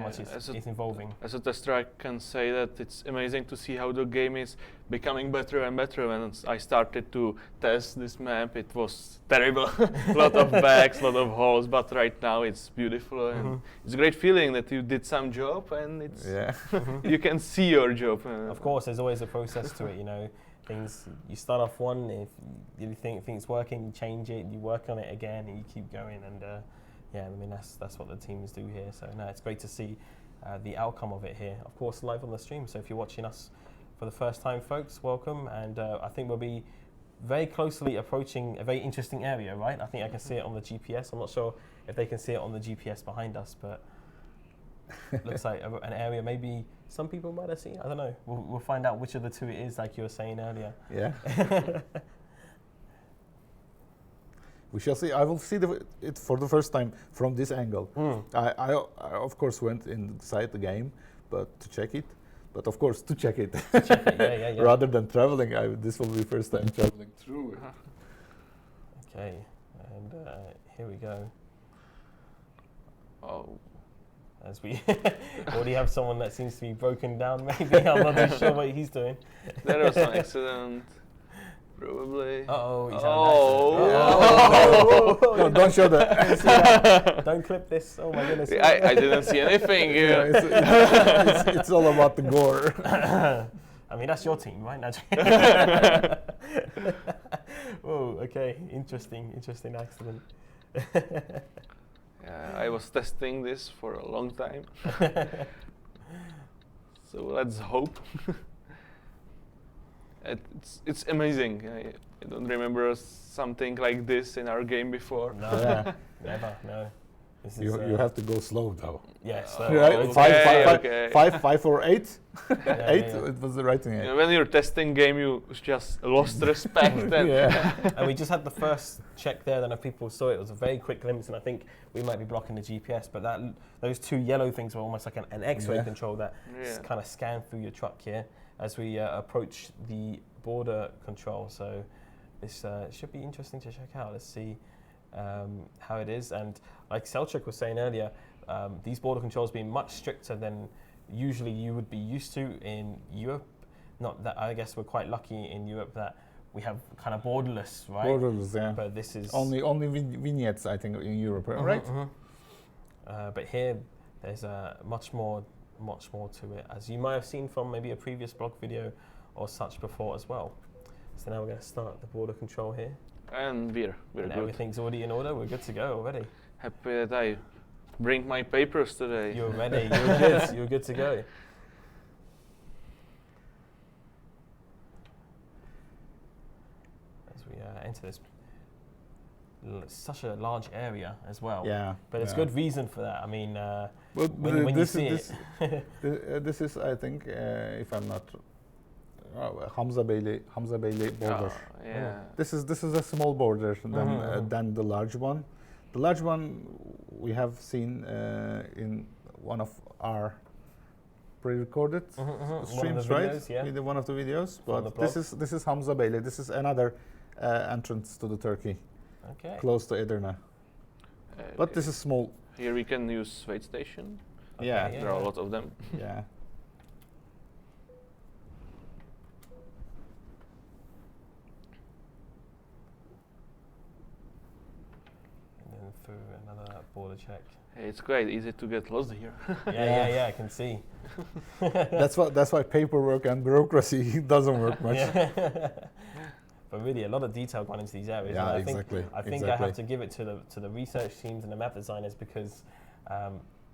much it's evolving. As a tester, I can say that it's amazing to see how the game is becoming better and better. When I started to test this map, it was terrible. A lot of bugs, a lot of holes, but right now it's beautiful. And it's a great feeling that you did some job, and it's you can see your job. Of course, there's always a process to it, you know. Things, you start off one, if you think it's working, you change it, you work on it again, and you keep going. And yeah, I mean, that's what the teams do here. So no, it's great to see the outcome of it here. Of course, live on the stream. So if you're watching us for the first time, folks, welcome. And I think we'll be very closely approaching a very interesting area, right? I think I can see it on the GPS. I'm not sure if they can see it on the GPS behind us, but it looks like an area maybe some people might have seen. I don't know. We'll find out which of the two it is, like you were saying earlier. Yeah. We shall see. I will see it for the first time from this angle. I of course went inside the game, but to check it. But of course to check it. Yeah. Rather than traveling, this will be first time traveling through. Okay, and here we go. Oh. As we already have someone that seems to be broken down, maybe. I'm not really sure what he's doing. There was an accident. Probably. He's No, don't show that. I didn't see that. Don't clip this. Oh my goodness. I didn't see anything. It's all about the gore. I mean, that's your team, right? Oh, okay. Interesting accident. I was testing this for a long time. So let's hope. It's amazing. I don't remember something like this in our game before. No, never. No. You have to go slow though. Yes. Right? Five or eight. Eight. It was the right thing. Yeah, when you're testing game, you just lost respect. And we just had the first check there. Then if people saw it, it was a very quick glimpse, and I think we might be blocking the GPS. But those two yellow things were almost like an X-ray control that kind of scanned through your truck here as we approach the border control. So this should be interesting to check out. Let's see how it is. And like Selchuk was saying earlier, these border controls being much stricter than usually you would be used to in Europe. Not that, I guess we're quite lucky in Europe that we have kind of borderless, right? Borderless, yeah. But this is only vignettes, I think, in Europe, right? But here, there's much more to it, as you might have seen from maybe a previous blog video or such before as well. So now we're going to start the border control here. And we're good. Everything's already in order. We're good to go already. Happy that I bring my papers today. You're ready. You're good. You're good to go. As we enter this, such a large area as well. Yeah. But it's good reason for that. I mean, when you see it. This is, I think, if I'm not. Hamza Beyli border. This is a small border than the large one. The large one we have seen in one of our pre-recorded streams, right? In one of the videos. But this is Hamza Beyli. This is another entrance to the Turkey, close to Edirne. But this is small. Here we can use wait station. There are a lot of them. Yeah. Through another border check. Hey, it's quite easy to get lost here. Yeah, I can see. That's why paperwork and bureaucracy doesn't work much. But really, a lot of detail gone into these areas. Yeah, I think I have to give it to the research teams and the map designers, because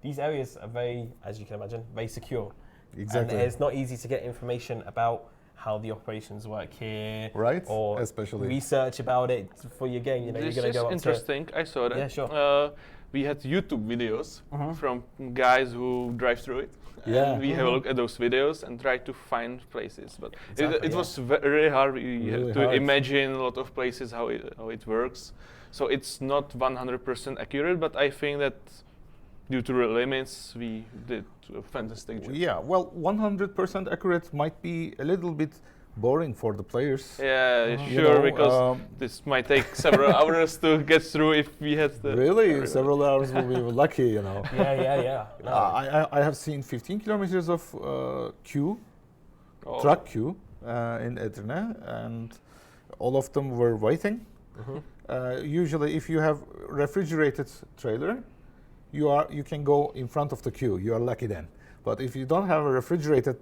these areas are very, as you can imagine, very secure. Exactly. And it's not easy to get information about how the operations work here, right? Or especially research about it for your game. You know, this you're going to go up interesting. I saw that. Yeah, sure. We had YouTube videos from guys who drive through it. Yeah. And we have a look at those videos and try to find places. But it was very hard. We had to imagine a lot of places how it works. So it's not 100% accurate, but I think that due to the limits, we did a fantastic job. Yeah, well, 100% accurate might be a little bit boring for the players. Yeah, You sure, know, because this might take several hours to get through if we had the... Really, several hours will be lucky, you know. Yeah. No. I have seen 15 kilometers of queue, truck queue in Edirne, and all of them were waiting. Usually, if you have refrigerated trailer, you can go in front of the queue. You are lucky then. But if you don't have a refrigerated,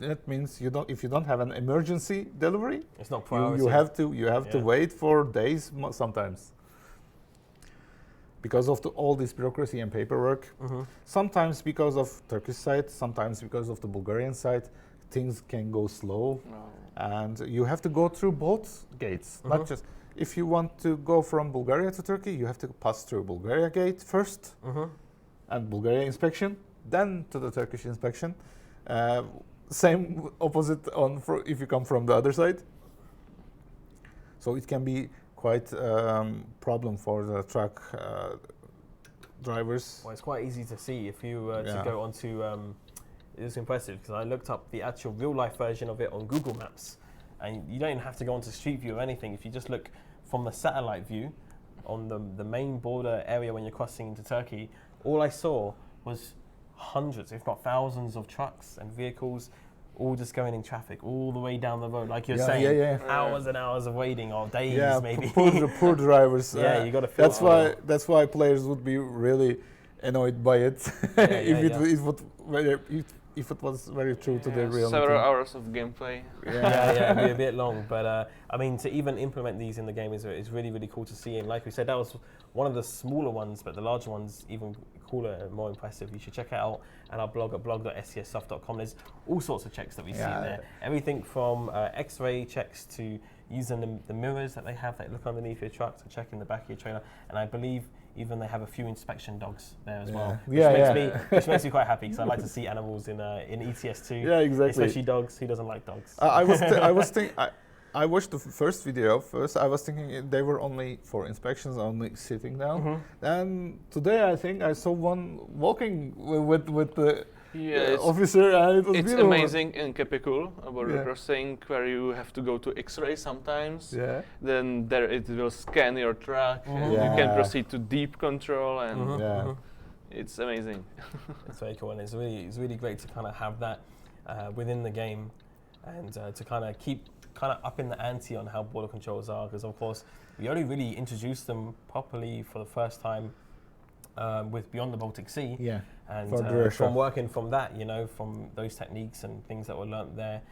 that means if you don't have an emergency delivery, it's not priority. You have to wait for days sometimes because of all this bureaucracy and paperwork. Sometimes because of Turkish side, sometimes because of the Bulgarian side, things can go slow, and you have to go through both gates. Not just if you want to go from Bulgaria to Turkey, you have to pass through Bulgaria gate first, and Bulgaria inspection, then to the Turkish inspection. Same opposite if you come from the other side. So it can be quite problem for the truck drivers. Well, it's quite easy to see if you to go onto. It was impressive because I looked up the actual real-life version of it on Google Maps, and you don't even have to go onto Street View or anything. If you just look from the satellite view on the main border area when you're crossing into Turkey, all I saw was hundreds, if not thousands, of trucks and vehicles, all just going in traffic all the way down the road, like you're saying. Hours and hours of waiting, or days maybe. Poor drivers. Yeah, you got to feel. That's why players would be really annoyed by it if it was very true to their reality. Several hours of gameplay. It'd be a bit long, but I mean, to even implement these in the game is really, really cool to see. And like we said, that was one of the smaller ones, but the larger ones even cooler and more impressive. You should check it out at our blog at blog.scssoft.com. There's all sorts of checks that we see there. Everything from X-ray checks to using the mirrors that they have that look underneath your truck to check in the back of your trailer. And I believe even they have a few inspection dogs there as well, which makes me quite happy because I like to see animals in ETS2. Yeah, exactly. Especially dogs. Who doesn't like dogs? I watched the first video first. I was thinking they were only for inspections, only sitting down. And today I think I saw one walking with the officer, and it was it's beautiful. Amazing in Capicul about the crossing where you have to go to X-ray sometimes. Then there it will scan your truck, and you can proceed to deep control, and it's amazing. It's very cool, and it's really great to kind of have that within the game, and to kind of keep up in the ante on how border controls are, because of course we only really introduced them properly for the first time with Beyond the Baltic Sea. And from working from that, from those techniques and things that were learnt there,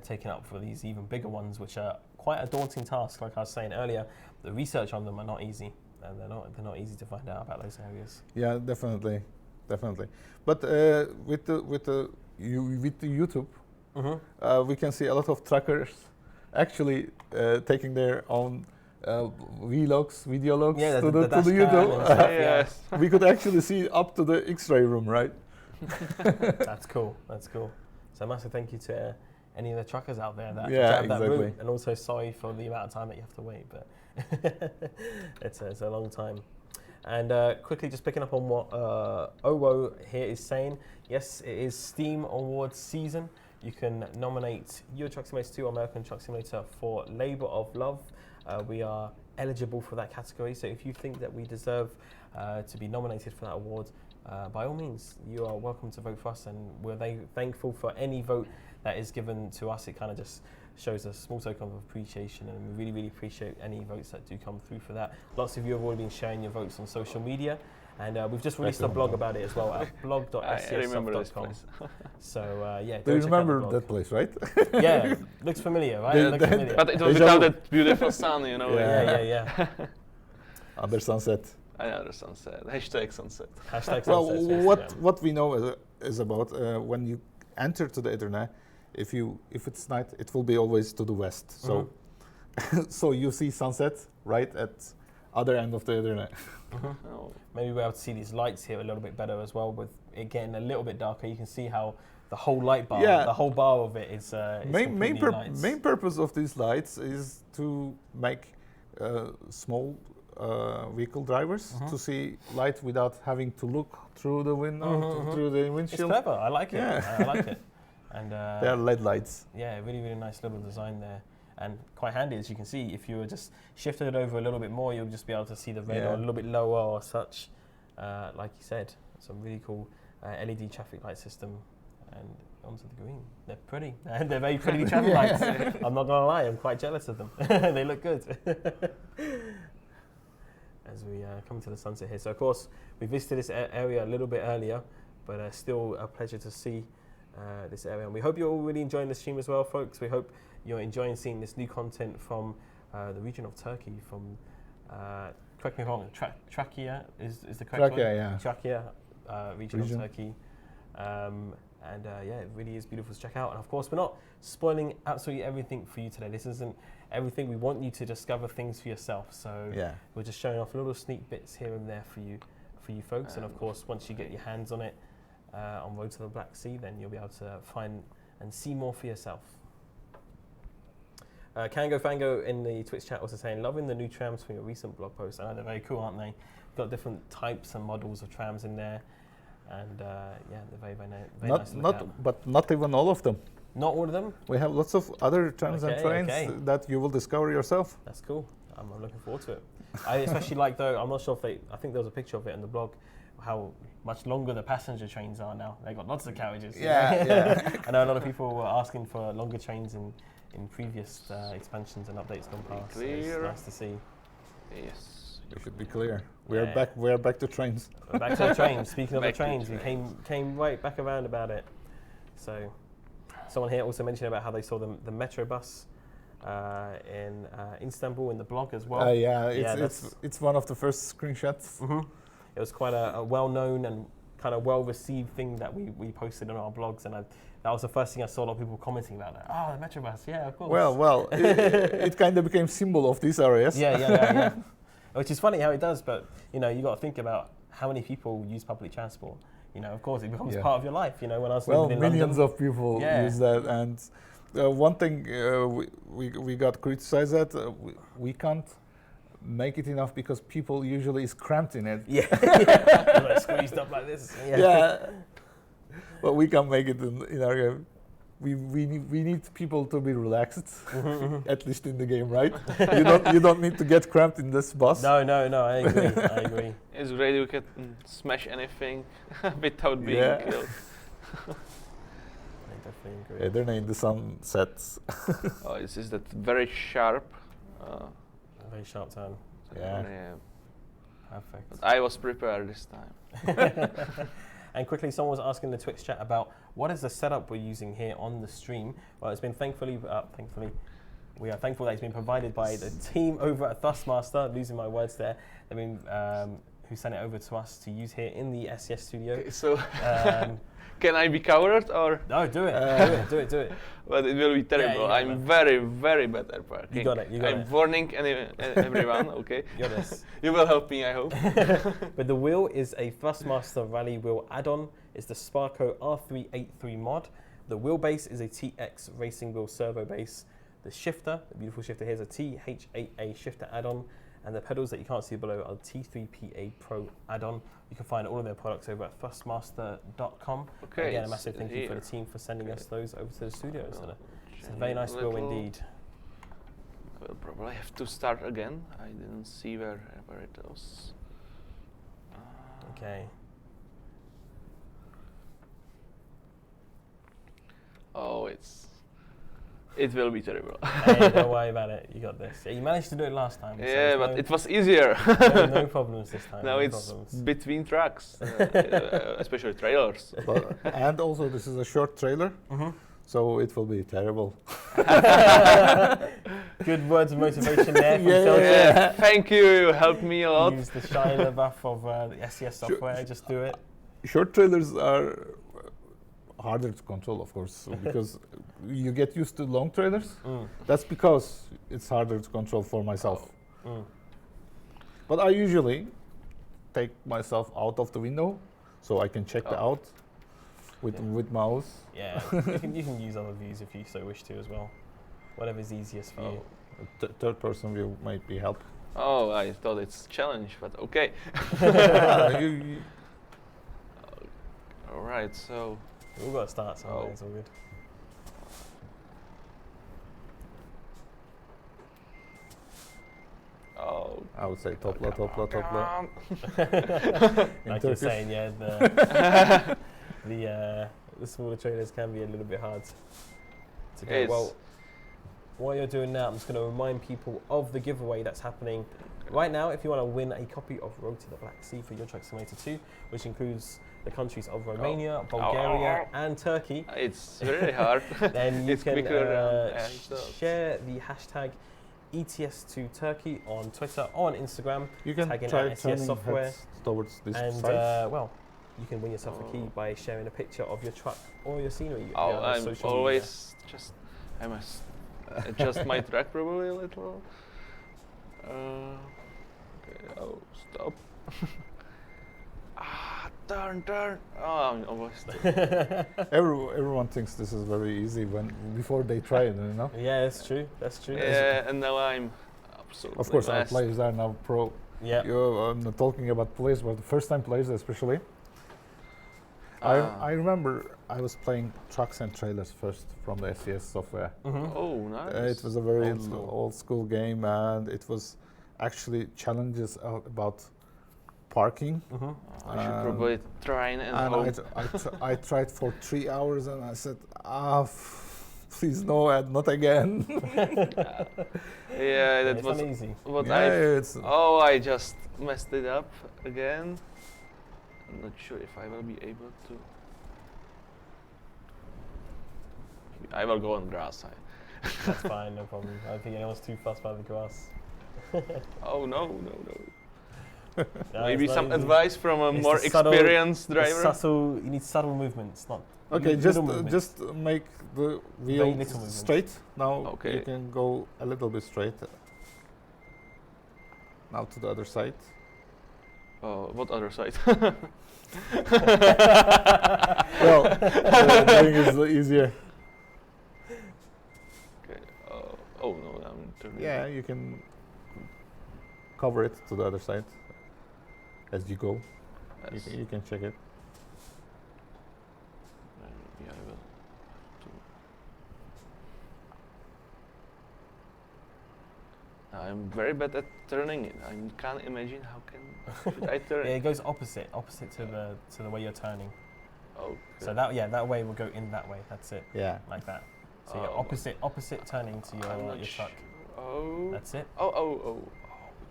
taken up for these even bigger ones, which are quite a daunting task. Like I was saying earlier, the research on them are not easy, and they're not easy to find out about those areas. Yeah, definitely. But with the YouTube, we can see a lot of truckers actually taking their own video logs to the YouTube. We could actually see up to the X-ray room, right? That's cool. So massive thank you to any of the truckers out there that drive that route, and also sorry for the amount of time that you have to wait, but it's a long time. And quickly just picking up on what Owo here is saying, yes, it is Steam Awards season. You can nominate Euro Truck Simulator 2 or American Truck Simulator for Labour of Love. We are eligible for that category, so if you think that we deserve to be nominated for that award, by all means, you are welcome to vote for us, and we're thankful for any vote that is given to us. It kind of just shows a small token of appreciation, and we really, really appreciate any votes that do come through for that. Lots of you have already been sharing your votes on social media, and we've just released a blog about it as well at blog.scssoft.com. So do you remember that place, right? Yeah, looks familiar, right? But it was without that beautiful sun, Yeah. Under sunset. Another sunset. Hashtag sunset. Well, what we know is about when you enter to the Edirne, if it's night, it will be always to the west. So, so you see sunset right at other end of the Edirne. Maybe we're able to see these lights here a little bit better as well. With it getting a little bit darker, you can see how the whole light bar, the whole bar of it is main purpose of these lights is to make small vehicle drivers to see light without having to look through the window, through the It's windshield. clever. I like it. Yeah. I like it. And They are LED lights. yeah, really, really nice little design there. And quite handy, as you can see. If you were just shifted it over a little bit more, you'll just be able to see the red or a little bit lower or such. Like you said, some really cool LED traffic light system. And onto the green. They're pretty. They're very pretty traffic lights. I'm not gonna lie, I'm quite jealous of them. They look good. As we come to the sunset here. So of course, we visited this area a little bit earlier, but still a pleasure to see this area. And we hope you're all really enjoying the stream as well, folks. We hope you're enjoying seeing this new content from the region of Turkey, from, correct me if I'm wrong, Trakya is the correct one? Yeah. Trakya region of Turkey. And yeah, it really is beautiful to check out. And of course, we're not spoiling absolutely everything for you today. This isn't everything. We want you to discover things for yourself. So we're just showing off little sneak bits here and there for you folks. And of course, once you get your hands on it on Road to the Black Sea, then you'll be able to find and see more for yourself. Kango Fango in the Twitch chat also saying, loving the new trams from your recent blog post. I know they're very cool, aren't they? Got different types and models of trams in there. And yeah, they're very, very nice to look at. But not even all of them. Not all of them? We have lots of other trams and trains that you will discover yourself. That's cool. I'm looking forward to it. I especially like, though, I'm not sure if I think there was a picture of it in the blog, how much longer the passenger trains are now. They've got lots of carriages. Yeah. I know a lot of people were asking for longer trains in previous expansions and updates gone past. So it's nice to see. Yes. We should be clear. We are back. We are back to trains. We're back to the trains. Speaking of the trains, we came right back around about it. So, someone here also mentioned about how they saw the metro bus in Istanbul in the blog as well. It's one of the first screenshots. It was quite a well-known and kind of well-received thing that we posted on our blogs, and that was the first thing I saw a lot of people commenting about that. Oh, the metro bus, yeah, of course. Well, it kind of became symbol of these areas. Yeah. Which is funny how it does, but you got to think about how many people use public transport. Of course, it becomes part of your life. When I was living in millions London, of people use that, and one thing we got criticized that we can't make it enough because people usually is cramped in it. Yeah, like squeezed up like this. Yeah. But we can make it in our. We need people to be relaxed, at least in the game, right? You don't need to get cramped in this bus. No, I agree. It's great you can smash anything without being killed. I definitely agree. Then in the sun sets. Oh, is that very sharp? Very sharp turn. Yeah. Perfect. But I was prepared this time. And quickly, someone was asking in the Twitch chat about what is the setup we're using here on the stream. Well, it's been thankfully, we are thankful that it's been provided by the team over at Thrustmaster. Losing my words there. They've been who sent it over to us to use here in the SES studio. Okay, so, can I be covered or? No, do it. Do it. But it will be terrible. Yeah, I'm very, very bad at parking. You got it. I'm warning everyone. Okay. You got this. You will help me, I hope. But the wheel is a Thrustmaster Rally wheel add-on. It's the Sparco R383 mod. The wheelbase is a TX racing wheel servo base. The shifter, the beautiful shifter here, is a TH8A shifter add-on. And the pedals that you can't see below are T3PA Pro add-on. You can find all of their products over at thrustmaster.com. Okay. Again, a massive thank you for the team for sending us those over to the studio. It's a very nice wheel indeed. I will probably have to start again. I didn't see where it was. Okay. Oh, it will be terrible. Hey, don't worry about it. You got this. Yeah, you managed to do it last time. Yeah, but it was easier. No problems this time. Now it's between trucks, especially trailers. And also, this is a short trailer, so it will be terrible. Good words of motivation there from Yeah. Thank you. You helped me a lot. Use the shiner buff of the SES software. Just do it. Short trailers are harder to control, of course, because you get used to long trailers. That's because it's harder to control for myself. But I usually take myself out of the window so I can check the out with mouse. Yeah, you can use other views if you so wish to as well. Whatever's easiest for you. Third person view might be help. Oh, I thought it's challenge, but okay. You- All right, so We've got to start somewhere. Oh. It's all good. oh, I would say topla, topla, topla. come In Like you're Turkish. saying, yeah, the smaller trailers can be a little bit hard to do. It's- Well, while you're doing that, I'm just going to remind people of the giveaway that's happening right now. If you want to win a copy of Road to the Black Sea for Your Truck Simulator 2, which includes the countries of Romania, Bulgaria, and Turkey, It's very hard. then you It's can quicker around and share the hashtag ETS2Turkey on Twitter or on Instagram, You can tagging try at SES turning software, heads towards this and side. well, you can win yourself a key Oh. by sharing a picture of your truck or your scenery. Oh, on I'm social always just. I must adjust my track probably a little. Okay. Oh, stop. Turn. Oh, I'm almost. media. Everyone thinks this is very easy before they try it, you know. Yeah, that's true. That's true. Yeah, and now I'm absolutely. Of course, our messed. players are now pro. Yeah. I'm not talking about players, but the first-time players especially. Ah. I remember I was playing trucks and trailers first from the SES software. Mhm. Oh, nice. It was a very Old school. old school game, and it was actually challenges about parking. Mhm. I should probably try and And hope. I tried for 3 hours, and I said, please no, and not again. Yeah, that It's was not easy. what Yeah, I. it's Oh, I just messed it up again. I'm not sure if I will be able to. I will go on grass. That's fine, no problem. I don't think anyone's too fussed by the grass. Oh no. No, Maybe it's not some easy. advice from a It's more the subtle- experienced The driver. subtle, you need subtle movements, not okay. little movements. Just make the Very wheel little movements. straight. Now Okay. you can go a little bit straight. Now to the other side. Oh, what other side? Well, the doing is easier. Okay. Oh no, I'm turning. Yeah, you can cover it to the other side as you go. Yes. You can check it. Maybe I will. I'm very bad at turning it. I can't imagine how should I turn Yeah, it. it goes opposite to the way you're turning. Okay. So that way will go in that way. That's it, Yeah. like that. So you're Oh. opposite turning to I'm not your truck. Oh. That's it. Oh.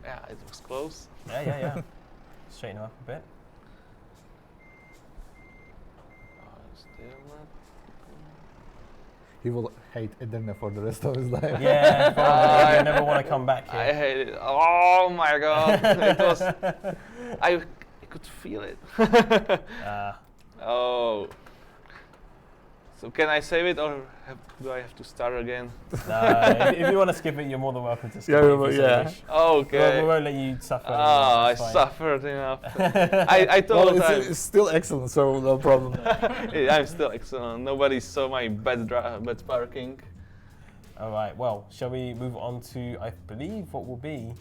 Yeah, it was close. Yeah. Straighten her up a bit. Still not. He will hate Edirne for the rest of his life. Yeah, probably. You never want to come back I here. hate it. Oh my god. It was. I could feel it. Oh. So can I save it or do I have to start again? No, if you want to skip it, you're more than welcome to skip Yeah, it. if you so yeah. wish. Okay. We won't let you suffer. Oh, anymore, I it's fine. suffered enough. I Well, thought it's still excellent, so no problem. I'm still excellent. Nobody saw my bad parking. All right. Well, shall we move on to, I believe, what will be,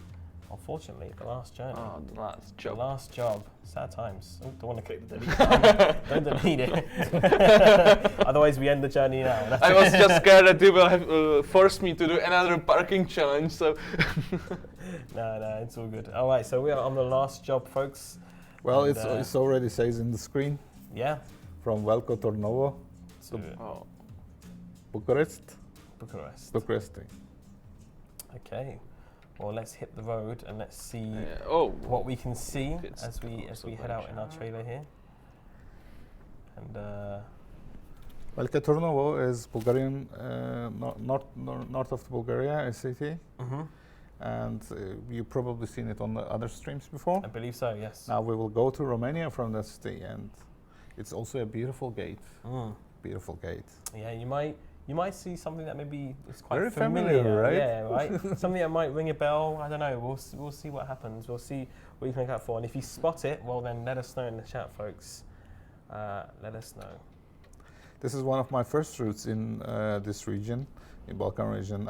unfortunately, the last journey. Oh, the last The job. last job. Sad times. Oh, don't want to click the delete button. Don't delete it. Otherwise, we end the journey now. That's I it. was just scared that you will have forced me to do another parking challenge. So No, it's all good. All right, so we are on the last job, folks. Well, And, it's already says in the screen Yeah. from Velko Tornovo, So, oh, Bucharest. Bucharest. Okay. Well, let's hit the road and let's see what we can see It's as we head out in our trailer here. And Velko Tornovo is Bulgarian, north of Bulgaria, a city, and you've probably seen it on the other streams before. I believe so. Yes. Now we will go to Romania from that city, and it's also a beautiful gate. Mm. Beautiful gate. Yeah, you might see something that maybe is quite Very familiar, familiar, right? Yeah, right. Something that might ring a bell. I don't know. We'll see what happens. We'll see what you can look out for. And if you spot it, well, then let us know in the chat, folks. Let us know. This is one of my first routes in this region. in Balkan region.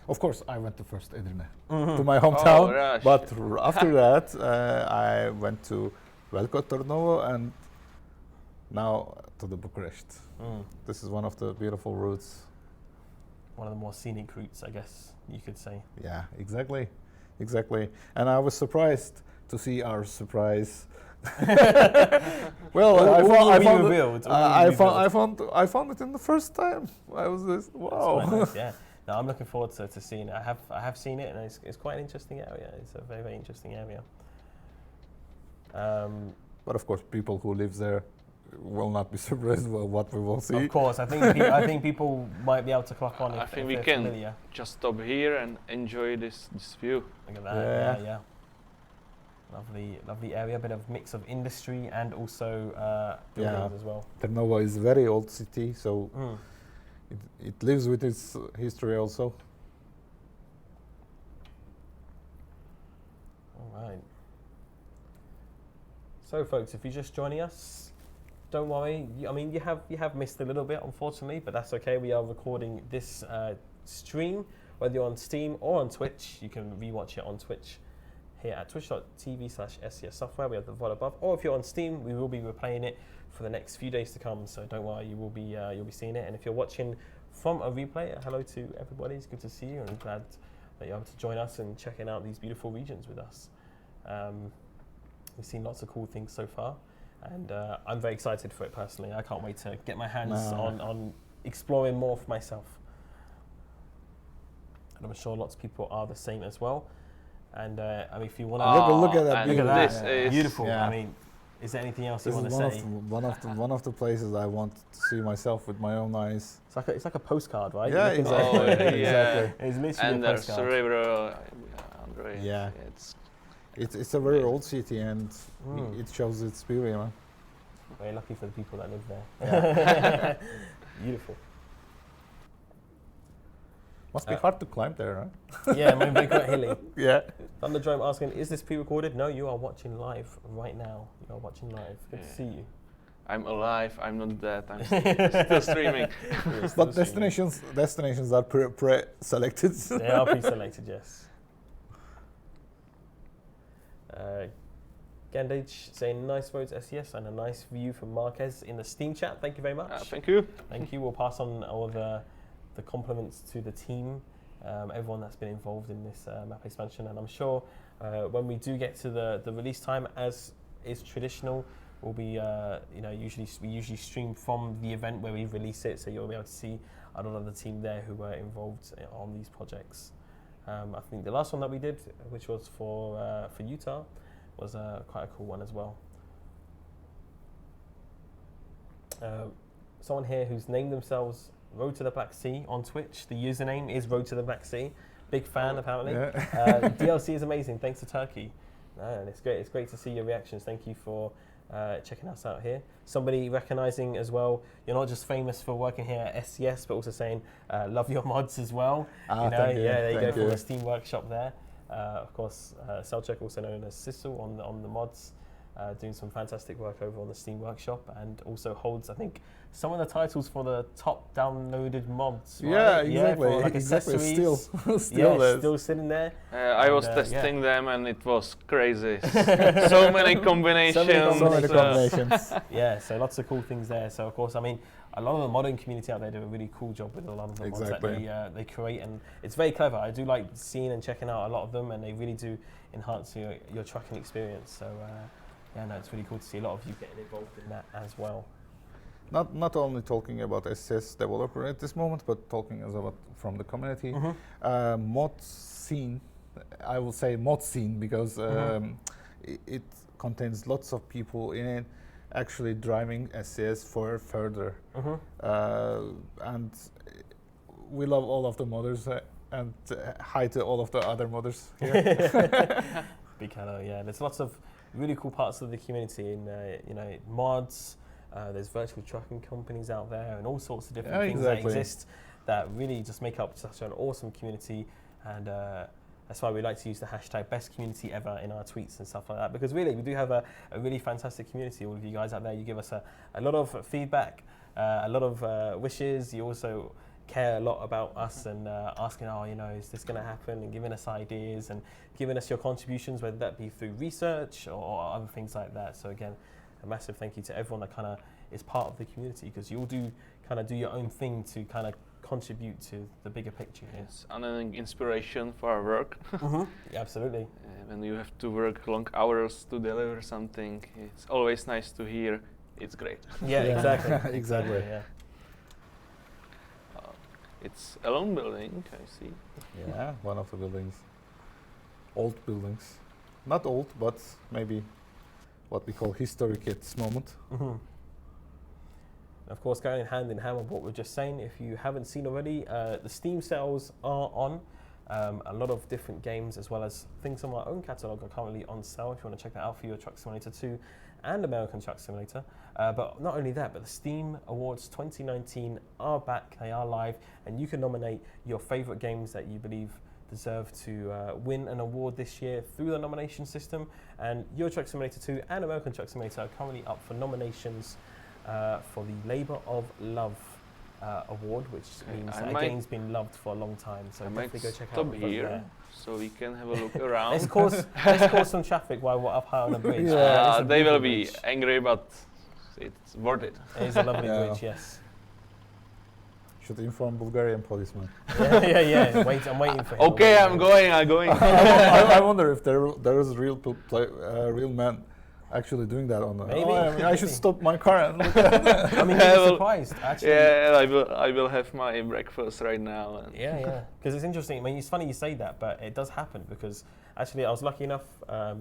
Of course, I went to first Edirne, to my hometown. Rush. But after that, I went to Veliko Tarnovo and now to the Bucharest. This is one of the beautiful routes. One of the more scenic routes, I guess you could say. Yeah, exactly. And I was surprised to see our surprise. Well, I found it in the first time. I was this, wow. That's quite nice, yeah. No, I'm looking forward to seeing it. I have seen it, and it's quite an interesting area. It's a very, very interesting area. But of course, people who live there will not be surprised with what we will see. Of course, I think people might be able to clock on. I if think we they're can familiar. just stop here and enjoy this view. Look at that. Yeah. Lovely area. Bit of mix of industry and also buildings as well. Tarnovo is a very old city, so it lives with its history also. All right. So, folks, if you're just joining us, don't worry. You have missed a little bit, unfortunately, but that's okay. We are recording this stream, whether you're on Steam or on Twitch. You can rewatch it on Twitch here at twitch.tv/SCS Software. We have the VOD above. Or if you're on Steam, we will be replaying it for the next few days to come. So don't worry, you'll be seeing it. And if you're watching from a replay, hello to everybody. It's good to see you, and I'm glad that you're able to join us and checking out these beautiful regions with us. We've seen lots of cool things so far, and I'm very excited for it personally. I can't wait to get my hands on exploring more for myself. And I'm sure lots of people are the same as well. And if you want to look at that, look at that, This is beautiful. Yeah. Is there anything else This you want is to say? one of the places I want to see myself with my own eyes. It's like a postcard, right? Yeah, exactly. Exactly. It's literally And a there's postcard. river, Andrei. Yeah. It's It's a very old city, and it shows its beauty, man. Very lucky for the people that live there. Beautiful. Must be hard to climb there, huh? Yeah, maybe quite hilly. Yeah. Thunderdrome asking, is this pre-recorded? No, you are watching live right now. You are watching live. Good to see you. I'm alive. I'm not dead. I'm still streaming. But destinations are pre-selected. They are pre-selected, yes. Gandage saying nice roads SES and a nice view from Marquez in the Steam chat. Thank you very much. Thank you. Thank you. We'll pass on all the compliments to the team, everyone that's been involved in this map expansion, and I'm sure when we do get to the release time, as is traditional, we'll be we usually stream from the event where we release it, so you'll be able to see a lot of the team there who were involved on these projects. I think the last one that we did, which was for Utah, was quite a cool one as well. Someone here who's named themselves Road to the Black Sea on Twitch. The username is Road to the Black Sea. Big fan, apparently. Yeah. DLC is amazing. Thanks to Turkey. And it's great. It's great to see your reactions. Thank you for checking us out here. Somebody recognizing as well, you're not just famous for working here at SCS, but also saying love your mods as well. Thank you. Yeah, there you go, Thank from you. the Steam Workshop there. Of course, Selchuk, also known as Sissel on the mods, doing some fantastic work over on the Steam Workshop, and also holds, I think, some of the titles for the top downloaded mods. Right? Yeah, exactly. For like Exactly. accessories. Still there. Still sitting there. I was testing them, and it was crazy. So many combinations. So many combinations. Yeah, so lots of cool things there. So of course, I mean, a lot of the modern community out there do a really cool job with a lot of the mods that they create, and it's very clever. I do like seeing and checking out a lot of them, and they really do enhance your tracking experience. So yeah, no, it's really cool to see a lot of you getting involved in that as well. Not only talking about SCS developer at this moment, but talking as about from the community. Mod scene, I will say mod scene because it contains lots of people in it actually driving SCS further. And we love all of the modders and hi to all of the other modders here. Big hello, yeah. There's lots of really cool parts of the community in mods. There's virtual trucking companies out there and all sorts of different things that exist that really just make up such an awesome community, and that's why we like to use the hashtag best community ever in our tweets and stuff like that, because really we do have a really fantastic community. All of you guys out there, you give us a lot of feedback, a lot of wishes. You also care a lot about us and asking, oh, you know, is this going to happen, and giving us ideas and giving us your contributions, whether that be through research or other things like that. So again, a massive thank you to everyone that kind of is part of the community, because you all do kind of do your own thing to kind of contribute to the bigger picture. It's an inspiration for our work. Absolutely. When you have to work long hours to deliver something, it's always nice to hear it's great. Yeah, exactly. Exactly. Yeah. It's a long building, I see. Yeah, one of the buildings. Old buildings. Not old, but maybe what we call historic at this moment. Of course, going hand in hand with what we're just saying, if you haven't seen already, the Steam sales are on. A lot of different games as well as things from our own catalogue are currently on sale if you want to check that out for your Truck Simulator 2 and American Truck Simulator. But not only that, but the Steam Awards 2019 are back, they are live, and you can nominate your favourite games that you believe deserve to win an award this year through the nomination system. And Euro Truck Simulator 2 and American Truck Simulator are currently up for nominations for the Labour of Love award, which means that a game's been loved for a long time. So definitely go check out here so we can have a look around. Let's cause some traffic while we're up high on the bridge. They will be angry, but it's worth it. It is a lovely bridge, yes. Should inform Bulgarian policeman. Yeah. Wait, I'm waiting for him. Okay, I'm going. I wonder if there is real real man actually doing that on the. Maybe. I should stop my car and look at that. I mean, you're surprised, actually. Yeah, I will have my breakfast right now. And Yeah. Because it's interesting. I mean, it's funny you say that, but it does happen because actually I was lucky enough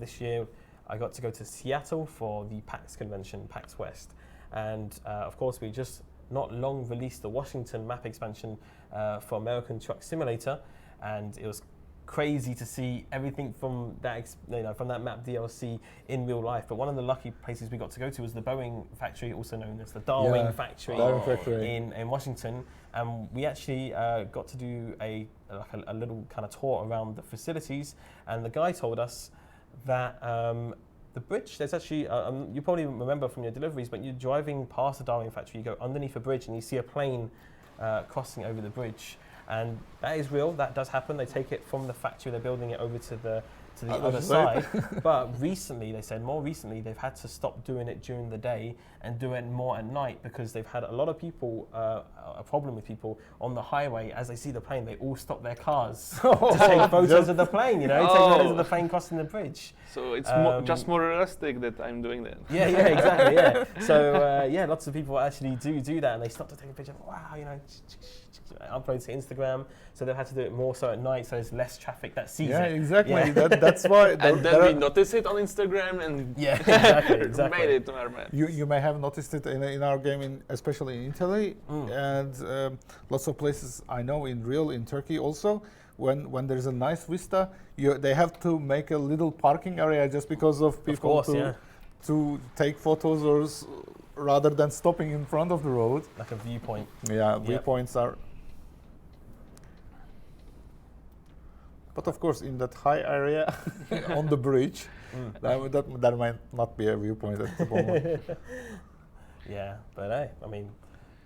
this year. I got to go to Seattle for the PAX convention, PAX West, and of course we just not long released the Washington map expansion for American Truck Simulator, and it was crazy to see everything from that from that map DLC in real life. But one of the lucky places we got to go to was the Boeing factory, also known as the Darwin factory in Washington, and we actually got to do a little kind of tour around the facilities, and the guy told us that the bridge, there's actually, you probably remember from your deliveries, but you're driving past the Darwin factory, you go underneath a bridge and you see a plane crossing over the bridge. And that is real, that does happen. They take it from the factory, they're building it over to the other side. But recently, they said, more recently, they've had to stop doing it during the day and do it more at night because they've had a lot of people, a problem with people on the highway. As they see the plane, they all stop their cars to take photos of the plane, take photos of the plane crossing the bridge. So it's just more realistic that I'm doing that. Yeah, exactly, yeah. So, lots of people actually do that, and they stop to take a picture. Wow, upload to Instagram. So they've had to do it more so at night, so there's less traffic that sees it. Yeah, exactly. That's why. And then we notice it on Instagram and exactly. made it to our map. You may have noticed it in our game, especially in Italy, and lots of places I know in Turkey also. When there's a nice vista, they have to make a little parking area just because of people to take photos, rather than stopping in front of the road. Like a viewpoint. Yeah, viewpoints are. But of course, in that high area on the bridge, that might not be a viewpoint at the moment. Yeah, but hey, I mean,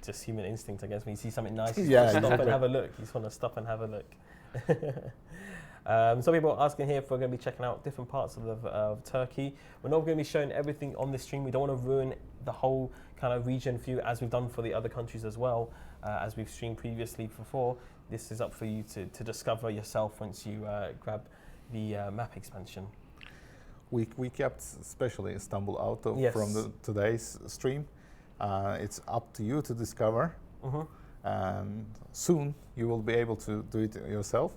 just human instinct, I guess. When you see something nice, you just stop and have a look. You just want to stop and have a look. Some people are asking here if we're going to be checking out different parts of Turkey. We're not going to be showing everything on this stream. We don't want to ruin the whole kind of region for you, as we've done for the other countries as well, as we've streamed previously before. This is up for you to discover yourself once you grab the map expansion. We kept especially Istanbul out from today's stream. It's up to you to discover. And soon you will be able to do it yourself.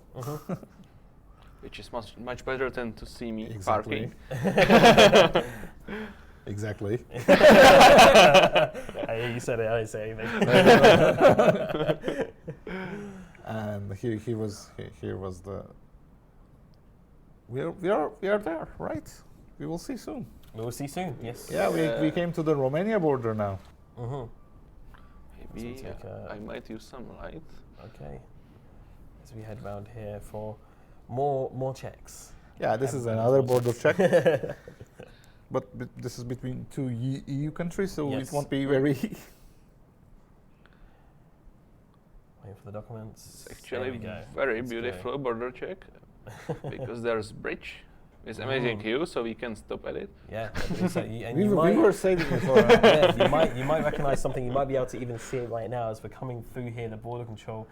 Which is much better than to see me Exactly. parking. Exactly. You said it, I didn't say anything. And here was the. We are there, right? We will see soon. We will see soon. Yes. Yeah, we came to the Romania border now. Maybe I might use some light. Okay. As we head around here for more checks. Yeah, this is another border check. But this is between two EU countries, so it won't be very. Waiting for the documents. It's actually There we go. very Let's beautiful go. border check because there's bridge. It's amazing view, so we can stop at it. Yeah, so and We you were might, saying before. yeah, you might recognise something. You might be able to even see it right now as we're coming through here. The border control,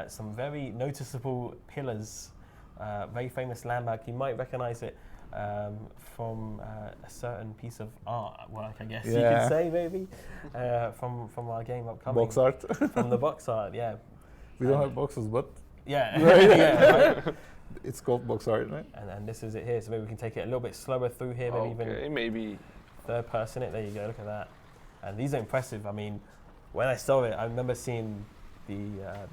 some very noticeable pillars, very famous landmark. You might recognise it from a certain piece of artwork, I guess you could say, maybe from our game upcoming. Box art. From the box art, yeah. We don't have boxes, but Yeah, Right. yeah. Right. it's called box art, right? And this is it here. So maybe we can take it a little bit slower through here. Maybe even maybe. third person it. There you go. Look at that. And these are impressive. I mean, when I saw it, I remember seeing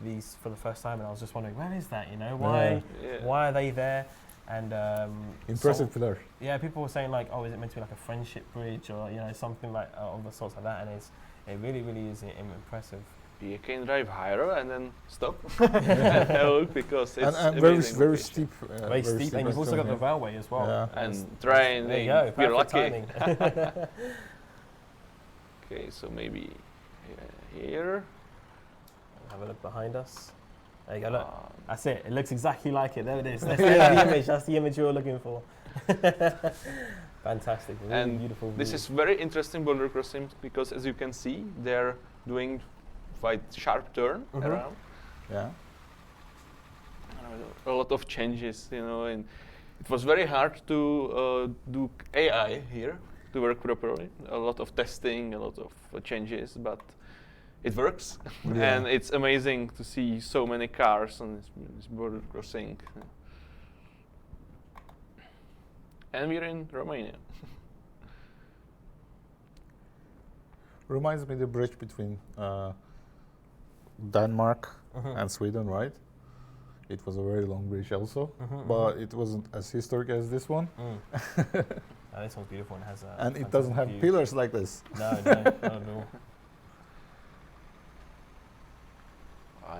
these for the first time, and I was just wondering, where is that? You know, why are they there? And impressive pillar. Yeah, people were saying like, oh, is it meant to be like a friendship bridge or something like of the sorts like that? And it really is impressive. You can drive higher and then stop and have a look because it's and very steep. Very steep, and you've also got the railway as well. Yeah. And train. There you go. You're Perfect lucky. timing. Okay, so maybe here. Have a look behind us. There you go. Look, Um, that's it. It looks exactly like it. There it is. That's the image. That's the image you're looking for. Fantastic. Really And beautiful. This view. is very interesting border crossing because, as you can see, they're doing quite sharp turn around. Yeah. A lot of changes, and it was very hard to do AI here to work properly. A lot of testing, a lot of changes, but it works. Yeah. And it's amazing to see so many cars on this border crossing. And we're in Romania. Reminds me the bridge between Denmark and Sweden, right? It was a very long bridge also, but it wasn't as historic as this one. This one's beautiful and has a. And it doesn't have view. pillars like this. No, not at all.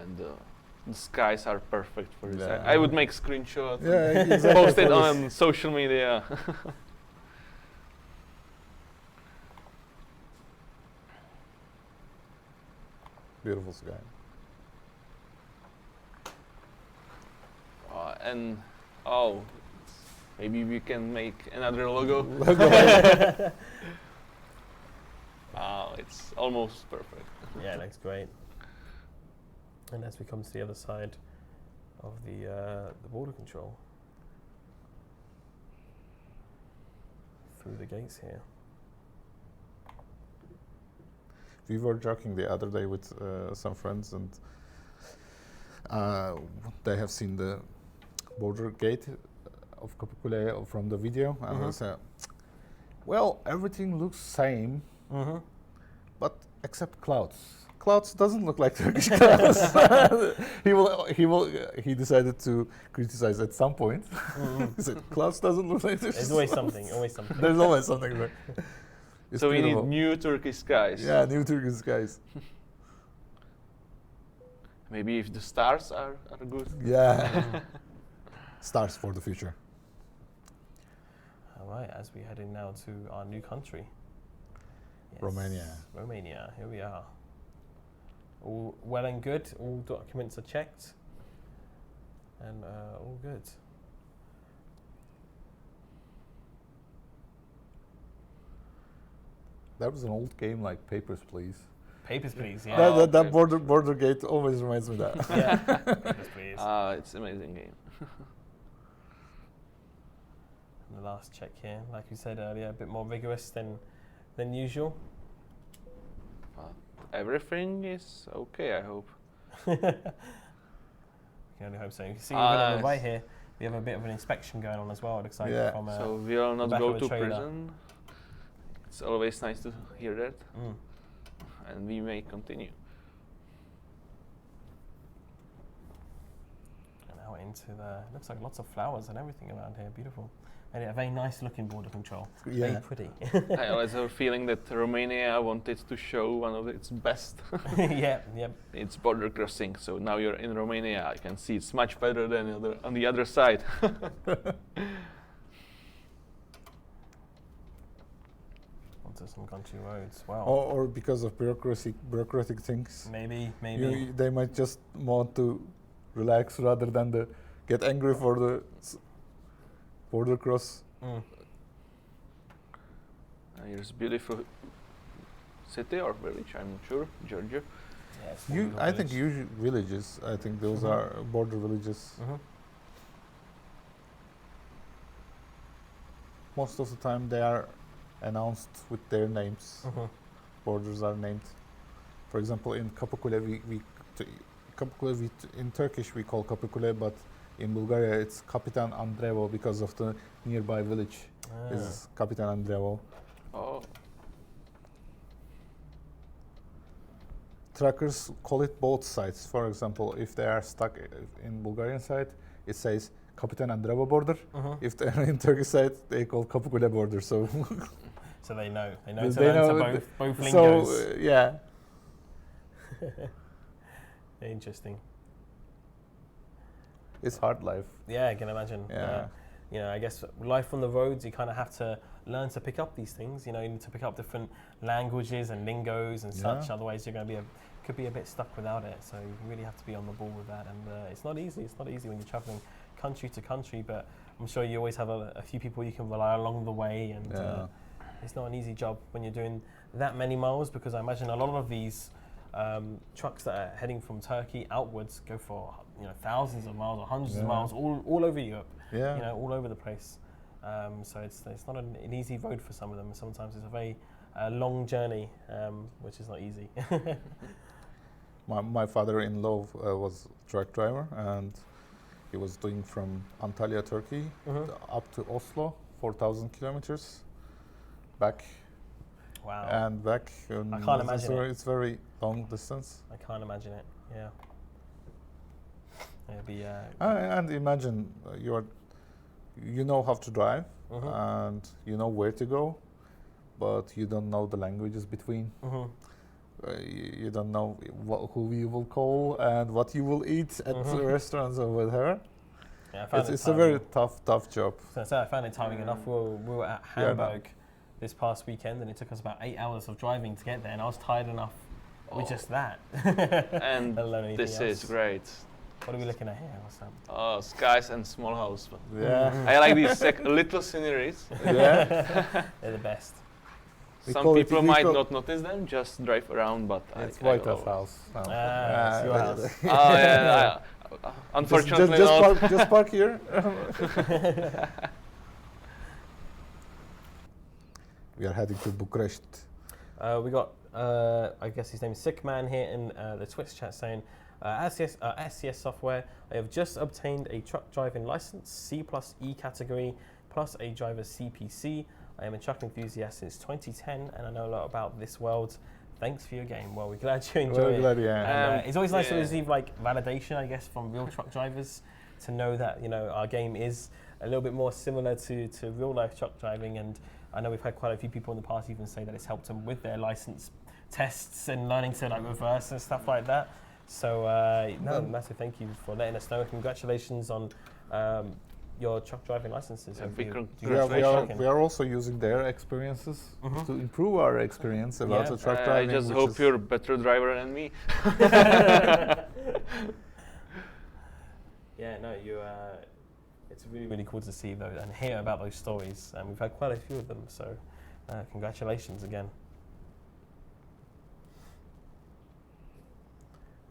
And the skies are perfect for this. Yeah. I would make screenshots, Yeah, and exactly. post it for on this. social media. Beautiful sky. And maybe we can make another logo. It's almost perfect. Yeah, it looks great. And as we come to the other side of the border control, through the gates here. We were joking the other day with some friends, and they have seen the border gate of Capicule from the video, and they say, well, everything looks same, but except clouds. Clouds doesn't look like Turkish clouds. He decided to criticize at some point. He said, clouds doesn't look like Turkish There's always clouds." something, always something. There's always something, right? It's So we beautiful. need new Turkish skies. Yeah, new Turkish skies. Maybe if the stars are good. Yeah. Stars for the future. All right, as we head in now to our new country. Yes, Romania. Romania, here we are. All well and good, all documents are checked, and all good. That was an old game like Papers, Please. Papers, please, yeah. That Okay. border gate always reminds me of that. Yeah, papers, please. It's amazing game. And the last check here, like we said earlier, a bit more rigorous than usual. Everything is okay, I hope. We can only hope so. You can see even on the right here, we have a bit of an inspection going on as well. It looks like Yeah. from So we will not back go of a to trailer. prison. It's always nice to hear that. Mm. And we may continue. And out into looks like lots of flowers and everything around here. Beautiful. And a very nice looking border control. Yeah. Very pretty. I always have a feeling that Romania wanted to show one of its best. Yeah. It's border crossing, so now you're in Romania. I can see it's much better than on the other side. Want onto some country roads. Wow. Or because of bureaucratic things. Maybe. They might just want to relax rather than get angry for the border cross. Here's a beautiful city or village, I'm not sure, Georgia. Yeah, I think usually villages. I think those are border villages. Most of the time they are announced with their names. Borders are named. For example, in Kapıkule, in Turkish we call Kapıkule, but in Bulgaria it's Kapitan Andreevo because of the nearby village is Kapitan Andreevo. Oh. Truckers call it both sides. For example, if they are stuck in Bulgarian side, it says Kapitan Andreevo border. If they're in Turkish side, they call Kapıkule border. So, so they know. They They know know both lingos. so yeah. Interesting. It's hard life. Yeah, I can imagine. Yeah. You know, I guess life on the roads, you kind of have to learn to pick up these things. You know, you need to pick up different languages and lingos and such. Otherwise, you're going to could be a bit stuck without it. So you really have to be on the ball with that. And it's not easy. It's not easy when you're traveling country to country. But I'm sure you always have a few people you can rely on along the way. And it's not an easy job when you're doing that many miles, because I imagine a lot of these trucks that are heading from Turkey outwards go for thousands of miles or hundreds of miles all over Europe. Yeah. All over the place. So it's not an easy road for some of them. Sometimes it's a very long journey, which is not easy. My father-in-law was a truck driver, and he was doing from Antalya, Turkey, up to Oslo, 4,000 kilometers, back. Wow. And back. I can't imagine it. It's very long distance. I can't imagine it. Yeah. It'd be. And imagine you know how to drive, and you know where to go, but you don't know the languages between. You don't know who you will call and what you will eat at the restaurants or whatever. Yeah, it's a very tough job. So I found it tiring enough. We were at Hamburg this past weekend, and it took us about 8 hours of driving to get there, and I was tired enough with just that. And this is great. What are we looking at here? What's that? Oh, skies and small house. Yeah. I like these little sceneries. Yeah. They're the best. Some people might not notice them, just drive around, but it's White House. It's your house. Oh, yeah. Unfortunately, just park here. We are heading to Bucharest. We got, I guess his name is Sick Man here in the Twitch chat saying, SCS software, I have just obtained a truck driving license, C+E category, plus a driver's CPC. I am a truck enthusiast since 2010, and I know a lot about this world. Thanks for your game. Well, we're glad you enjoy it. And, it's always nice to receive validation, I guess, from real truck drivers to know that our game is a little bit more similar to real life truck driving. And I know we've had quite a few people in the past even say that it's helped them with their license tests and learning to reverse and stuff like that. So massive thank you for letting us know. Congratulations on your truck driving licenses. We are also using their experiences to improve our experience about the truck driving. I just hope you're a better driver than me. It's really, really cool to see those and hear about those stories. And we've had quite a few of them, so congratulations again.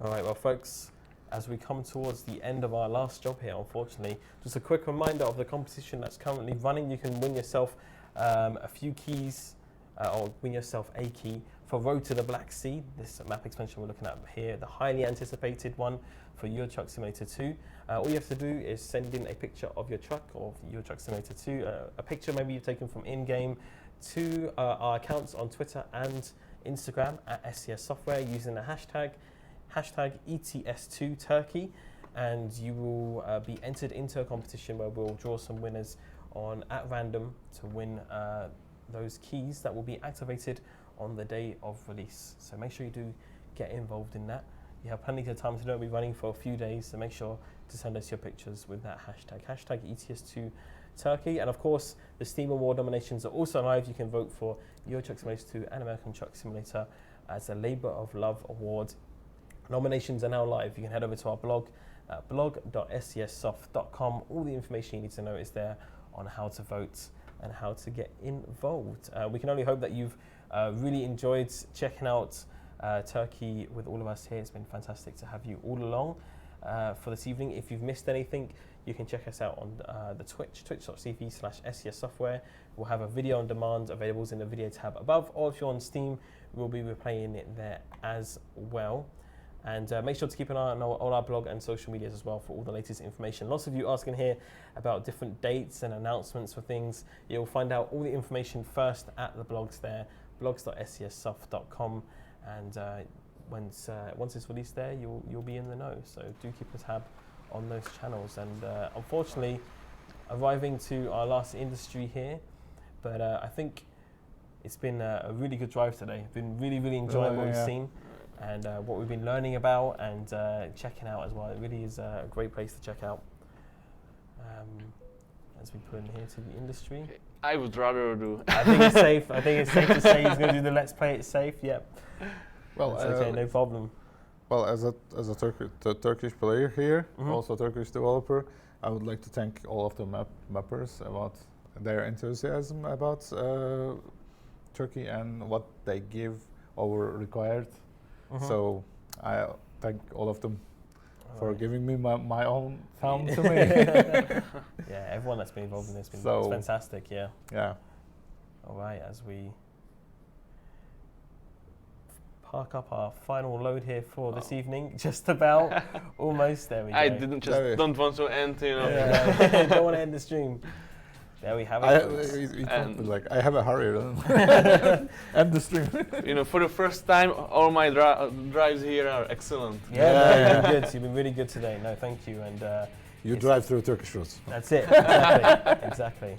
All right, well, folks, as we come towards the end of our last job here, unfortunately, just a quick reminder of the competition that's currently running. You can win yourself a few keys, or win yourself a key for Road to the Black Sea, this map expansion we're looking at here, the highly anticipated one for Euro Truck Simulator 2. All you have to do is send in a picture of your truck or Euro Truck Simulator 2, a picture maybe you've taken from in-game, to our accounts on Twitter and Instagram at SCS Software using the hashtag ETS2Turkey, and you will be entered into a competition where we'll draw some winners at random to win those keys that will be activated on the day of release. So make sure you do get involved in that. You have plenty of time to do it. We'll be running for a few days, so make sure to send us your pictures with that hashtag ETS2 Turkey. And of course, the Steam Award nominations are also live. You can vote for Euro Truck Simulator 2 and American Truck Simulator as a Labour of Love Award. Nominations are now live. You can head over to our blog, blog.scsoft.com. All the information you need to know is there on how to vote and how to get involved. We can only hope that you've really enjoyed checking out Turkey with all of us here. It's been fantastic to have you all along for this evening. If you've missed anything, you can check us out on the twitch.tv/SCSsoftware. We'll have a video on demand available in the video tab above, or if you're on Steam, we'll be replaying it there as well. And make sure to keep an eye on all our blog and social medias as well for all the latest information. Lots of you asking here about different dates and announcements for things. You'll find out all the information first at the blogs there, blogs.scsoft.com. And once it's released there, you'll be in the know. So do keep a tab on those channels. And unfortunately, arriving to our last industry here, but I think it's been a really good drive today. Been really enjoying what we've seen. And what we've been learning about and checking out as well. It really is a great place to check out. As we put in here to the industry. I would rather do. I think it's safe. I think it's safe to say he's going to do the Let's Play It Safe. Yep. Well, that's okay, no problem. Well, as a Turkish player here, also Turkish developer, I would like to thank all of the mappers about their enthusiasm about Turkey and what they give over required. So I thank all of them for giving me my own town to me. Yeah, everyone that's been involved in this has been it's fantastic, yeah. Yeah. All right, as we park up our final load here for this evening, just about, almost, there we go. I don't want to end, you know. Yeah, don't want to end the stream. There we have it. I have a hurry end the stream. You know, for the first time, all my drives here are excellent. Yeah, you've been good. You've been really good today. No, thank you. And you drive through Turkish roads. That's it. Exactly. Exactly.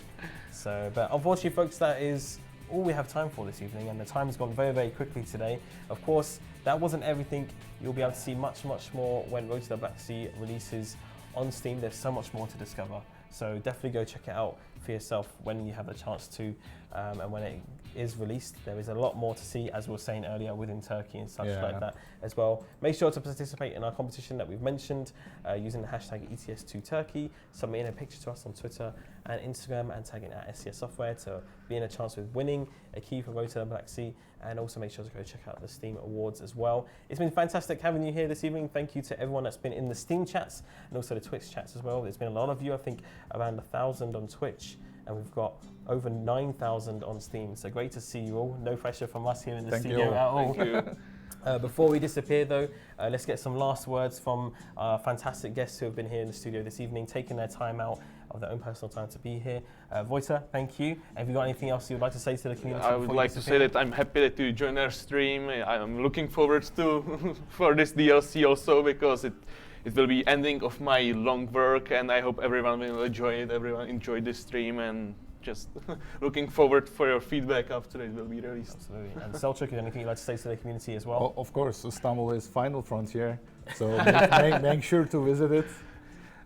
So, but unfortunately, folks, that is all we have time for this evening, and the time's gone very quickly today. Of course, that wasn't everything. You'll be able to see much more when Road to the Black Sea releases on Steam. There's so much more to discover. So definitely go check it out for yourself when you have the chance to, and when it is released. There is a lot more to see, as we were saying earlier, within Turkey and such like that as well. Make sure to participate in our competition that we've mentioned using the hashtag ETS2Turkey, submitting a picture to us on Twitter and Instagram, and tagging at SCS Software to be in a chance with winning a key for Road to the Black Sea. And also make sure to go check out the Steam Awards as well. It's been fantastic having you here this evening. Thank you to everyone that's been in the Steam chats and also the Twitch chats as well. There's been a lot of you, I think around 1,000 on Twitch, and we've got over 9,000 on Steam. So great to see you all. No pressure from us here in the studio at all. Thank you. Before we disappear though, let's get some last words from our fantastic guests who have been here in the studio this evening, taking their time out of their own personal time to be here. Wojta, thank you. Have you got anything else you'd like to say to the community? I would like to say that I'm happy that you joined our stream. I'm looking forward to for this DLC also, because it will be ending of my long work, and I hope everyone will enjoy it. Everyone enjoyed this stream, and just looking forward for your feedback after it will be released. Absolutely. And Selçuk, anything you'd like to say to the community as well? Well, of course, Istanbul is final frontier, so make sure to visit it,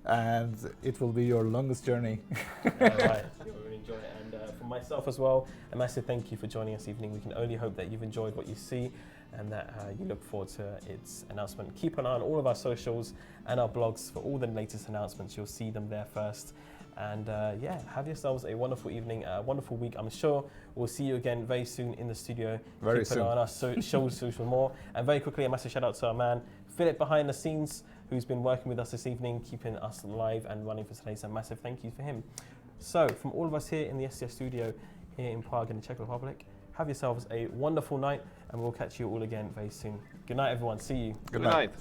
and it will be your longest journey. All right, you'll really enjoy it. And from myself as well, a massive thank you for joining us this evening. We can only hope that you've enjoyed what you see, and that you look forward to its announcement. Keep an eye on all of our socials and our blogs for all the latest announcements. You'll see them there first. And yeah, have yourselves a wonderful evening, a wonderful week. I'm sure we'll see you again very soon in the studio. Very Keep soon. an eye on our socials for more. And very quickly, a massive shout out to our man, Philip behind the scenes, who's been working with us this evening, keeping us live and running for today. So massive thank you for him. So from all of us here in the SCS studio here in Prague in the Czech Republic, have yourselves a wonderful night, and we'll catch you all again very soon. Good night, everyone. See you. Good night.